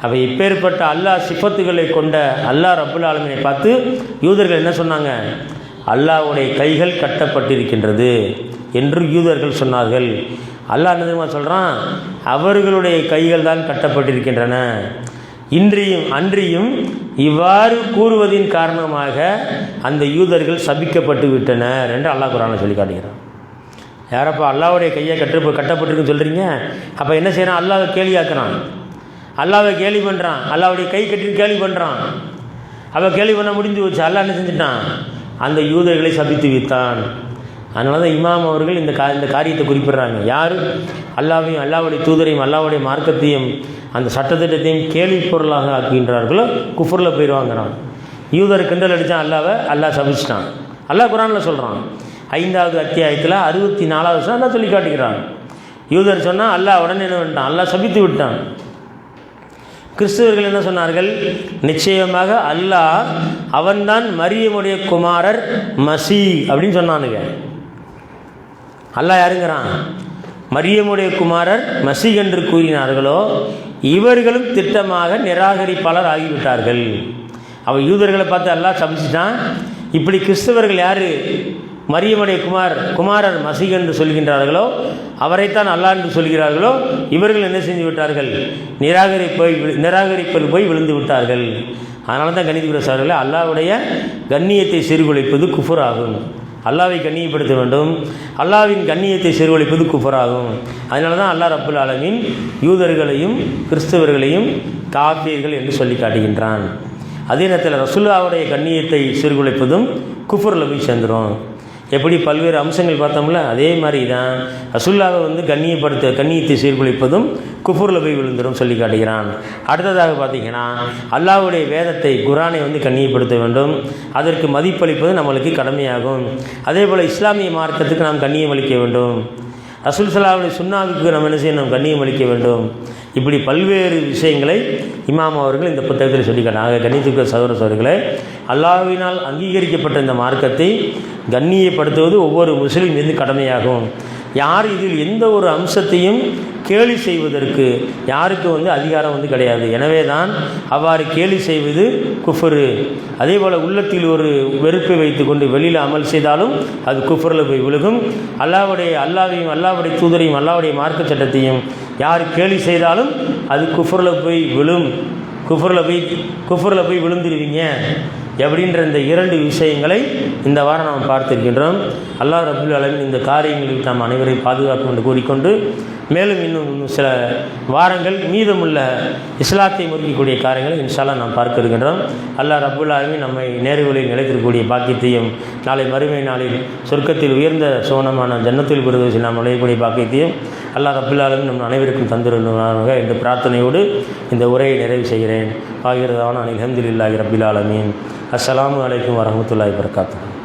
அப்போ இப்பேற்பட்ட அல்லாஹ் சிஃபத்துகளை கொண்ட அல்லாஹ் ரப்புல் ஆலமீனை பார்த்து யூதர்கள் என்ன சொன்னாங்க? அல்லாஹ்வுடைய கைகள் கட்டப்பட்டிருக்கின்றது என்று யூதர்கள் சொன்னார்கள். அல்லாஹ் என்ன தெரியுமா சொல்கிறான்? அவர்களுடைய கைகள் தான் கட்டப்பட்டிருக்கின்றன. அன்றியும் இவ்வாறு கூறுவதின் காரணமாக அந்த யூதர்கள் சபிக்கப்பட்டு விட்டனர் என்று அல்லாஹ் குர்ஆனில் சொல்லி காட்டுகிறான். யாரப்பா அல்லாஹ்வுடைய கையை கட்டப்பட்டிருக்குன்னு சொல்கிறீங்க? அப்போ என்ன செய்கிறான்? அல்லாஹ்வை கேலியாக்குறான், அல்லாஹ்வை கேலி பண்ணுறான், அல்லாஹ்வுடைய கை கட்டின்னு கேலி பண்ணுறான். அப்போ கேலி பண்ண முடிஞ்சு வச்சு அல்லாஹ் என்ன செஞ்சுட்டான்? அந்த யூதர்களை சபித்து வைத்தான். அதனால தான் இமாம் அவர்கள் இந்த காரியத்தை குறிப்பிடுறாங்க. யார் அல்லாஹ்வையும் அல்லாஹ்வுடைய தூதரையும் அல்லாஹ்வுடைய மார்க்கத்தையும் அந்த சட்டத்திட்டத்தையும் கேள்வி பொருளாக ஆக்குகின்றார்களோ குஃப்ரில் போயிடுவாங்கிறான். யூதர் கிண்டல் அடித்தான் அல்லாஹ்வை, அல்லாஹ் சபிச்சிட்டான். அல்லாஹ் குர்ஆனில் சொல்கிறான். 5வது அத்தியாயத்தில் 64வது அல்லாஹ் சொல்லி காட்டுகிறான். யூதர் சொன்னால் அல்லாஹ் உடனே என்ன பண்ணிட்டான், அல்லாஹ் சபித்து விட்டான். கிறிஸ்தவர்கள் என்ன சொன்னார்கள், நிச்சயமாக அல்லாஹ் அவன்தான் மரியமுடைய குமாரர் மசீ அப்படின்னு சொன்னானுங்க. அல்லாஹ் யாருங்கிறான், மரியமுடைய குமாரர் மசீ என்று கூறினார்களோ இவர்களும் திட்டமாக நிராகரிப்பாளர் ஆகிவிட்டார்கள். அவன் யூதர்களை பார்த்து அல்லாஹ் சபிச்சிட்டான். இப்படி கிறிஸ்தவர்கள் யார் மரியமுடைய குமாரர் மசீ என்று சொல்கின்றார்களோ அவரைத்தான் அல்லாஹ் என்று சொல்கிறார்களோ இவர்கள் என்ன செஞ்சு விட்டார்கள், நிராகரிப்பில் போய் விழுந்து விட்டார்கள். அதனால தான் கணிதபுர சார்கள் அல்லாஹ்வுடைய கண்ணியத்தை சீர்குலைப்பது குஃபர் ஆகும். அல்லாஹ்வை கண்ணியப்படுத்த வேண்டும், அல்லாஹ்வின் கண்ணியத்தை சீர்குலைப்பது குஃபர் ஆகும். அதனால தான் அல்லாஹ் ரப்புல் ஆலமீன் யூதர்களையும் கிறிஸ்தவர்களையும் காஃபிர்கள் என்று சொல்லி காட்டுகின்றான். அதே நேரத்தில் ரசூலுல்லாஹ்வுடைய கண்ணியத்தை சீர்குலைப்பதும் குஃபரில் போய் சேர்ந்துடும். எப்படி பல்வேறு அம்சங்கள் பார்த்தோம்ல, அதே மாதிரி தான் ரசூலுல்லாஹ்வை கண்ணியத்தை சீர்குலைப்பதும் குஃபரில் போய் விழுந்துடும் சொல்லி காட்டுகிறான். அடுத்ததாக பார்த்தீங்கன்னா அல்லாஹ்வுடைய வேதத்தை குர்ஆனை கண்ணியப்படுத்த வேண்டும், அதற்கு மதிப்பளிப்பது நம்மளுக்கு கடமையாகும். அதே போல் இஸ்லாமிய மார்க்கத்துக்கு நாம் கண்ணியம் அளிக்க வேண்டும், ரசூல் ஸல்லல்லாஹு அலைஹி சுன்னாவுக்கு நம்ம என்ன செய்யணும், கண்ணியம் அளிக்க வேண்டும். இப்படி பல்வேறு விஷயங்களை இமாம் அவர்கள் இந்த புத்தகத்தில் சொல்லிக்காட்டாங்க. கண்ணியத்துக்குரிய சகோதர சகோதரிகளே, அல்லாஹ்வினால் அங்கீகரிக்கப்பட்ட இந்த மார்க்கத்தை கண்ணியப்படுத்துவது ஒவ்வொரு முஸ்லீம் மீது கடமையாகும். யார் இதில் எந்த ஒரு அம்சத்தையும் கேலி செய்வதற்கு யாருக்கு அதிகாரம் கிடையாது. எனவே தான் அவ்வாறு கேலி செய்வது குஃபரு. அதே போல் உள்ளத்தில் ஒரு வெறுப்பை வைத்து கொண்டு வெளியில் அமல் செய்தாலும் அது குஃபரில் போய் விழுகும். அல்லாஹ்வையும் அல்லாஹ்வுடைய தூதரையும் அல்லாஹ்வுடைய மார்க்க சட்டத்தையும் யார் கேலி செய்தாலும் அது குஃபரில் போய் விழும். குஃபரில் போய் விழுந்துருவீங்க அப்படின்ற இந்த இரண்டு விஷயங்களை இந்த வாரம் நாம் பார்த்திருக்கின்றோம். அல்லாஹ் ரப்புல் ஆலமீன் இந்த காரியங்களில் நாம் அனைவரையும் பாதுகாக்கும் என்று கூறிக்கொண்டு, மேலும் இன்னும் சில வாரங்கள் மீதமுள்ள இஸ்லாத்தை முறிக்கக்கூடிய காரியங்களை இன்ஷா அல்லாஹ் நாம் பார்க்க இருக்கின்றோம். அல்லாஹ் ரப்புல் ஆலமீன் நம்மை நேர்வழியில் நிலைத்திருக்கக்கூடிய பாக்கியத்தையும் நாளை மறுமை நாளில் சொர்க்கத்தில் உயர்ந்த சோனமான ஜன்னத்துல் ஃபிர்தௌஸில் நாம் நுழையக்கூடிய பாக்கியத்தையும் அல்லாஹ் ரப்புல் ஆலமீன் நம் அனைவருக்கும் தந்திருவாங்க என்ற பிரார்த்தனையோடு இந்த உரையை நிறைவு செய்கிறேன். ஆகிறதான அல்ஹம்துலில்லாஹி ரப்பில் ஆலமீன். அஸ்ஸலாமு அலைக்கும் வரஹ்மத்துல்லாஹி வபரகாத்துஹு.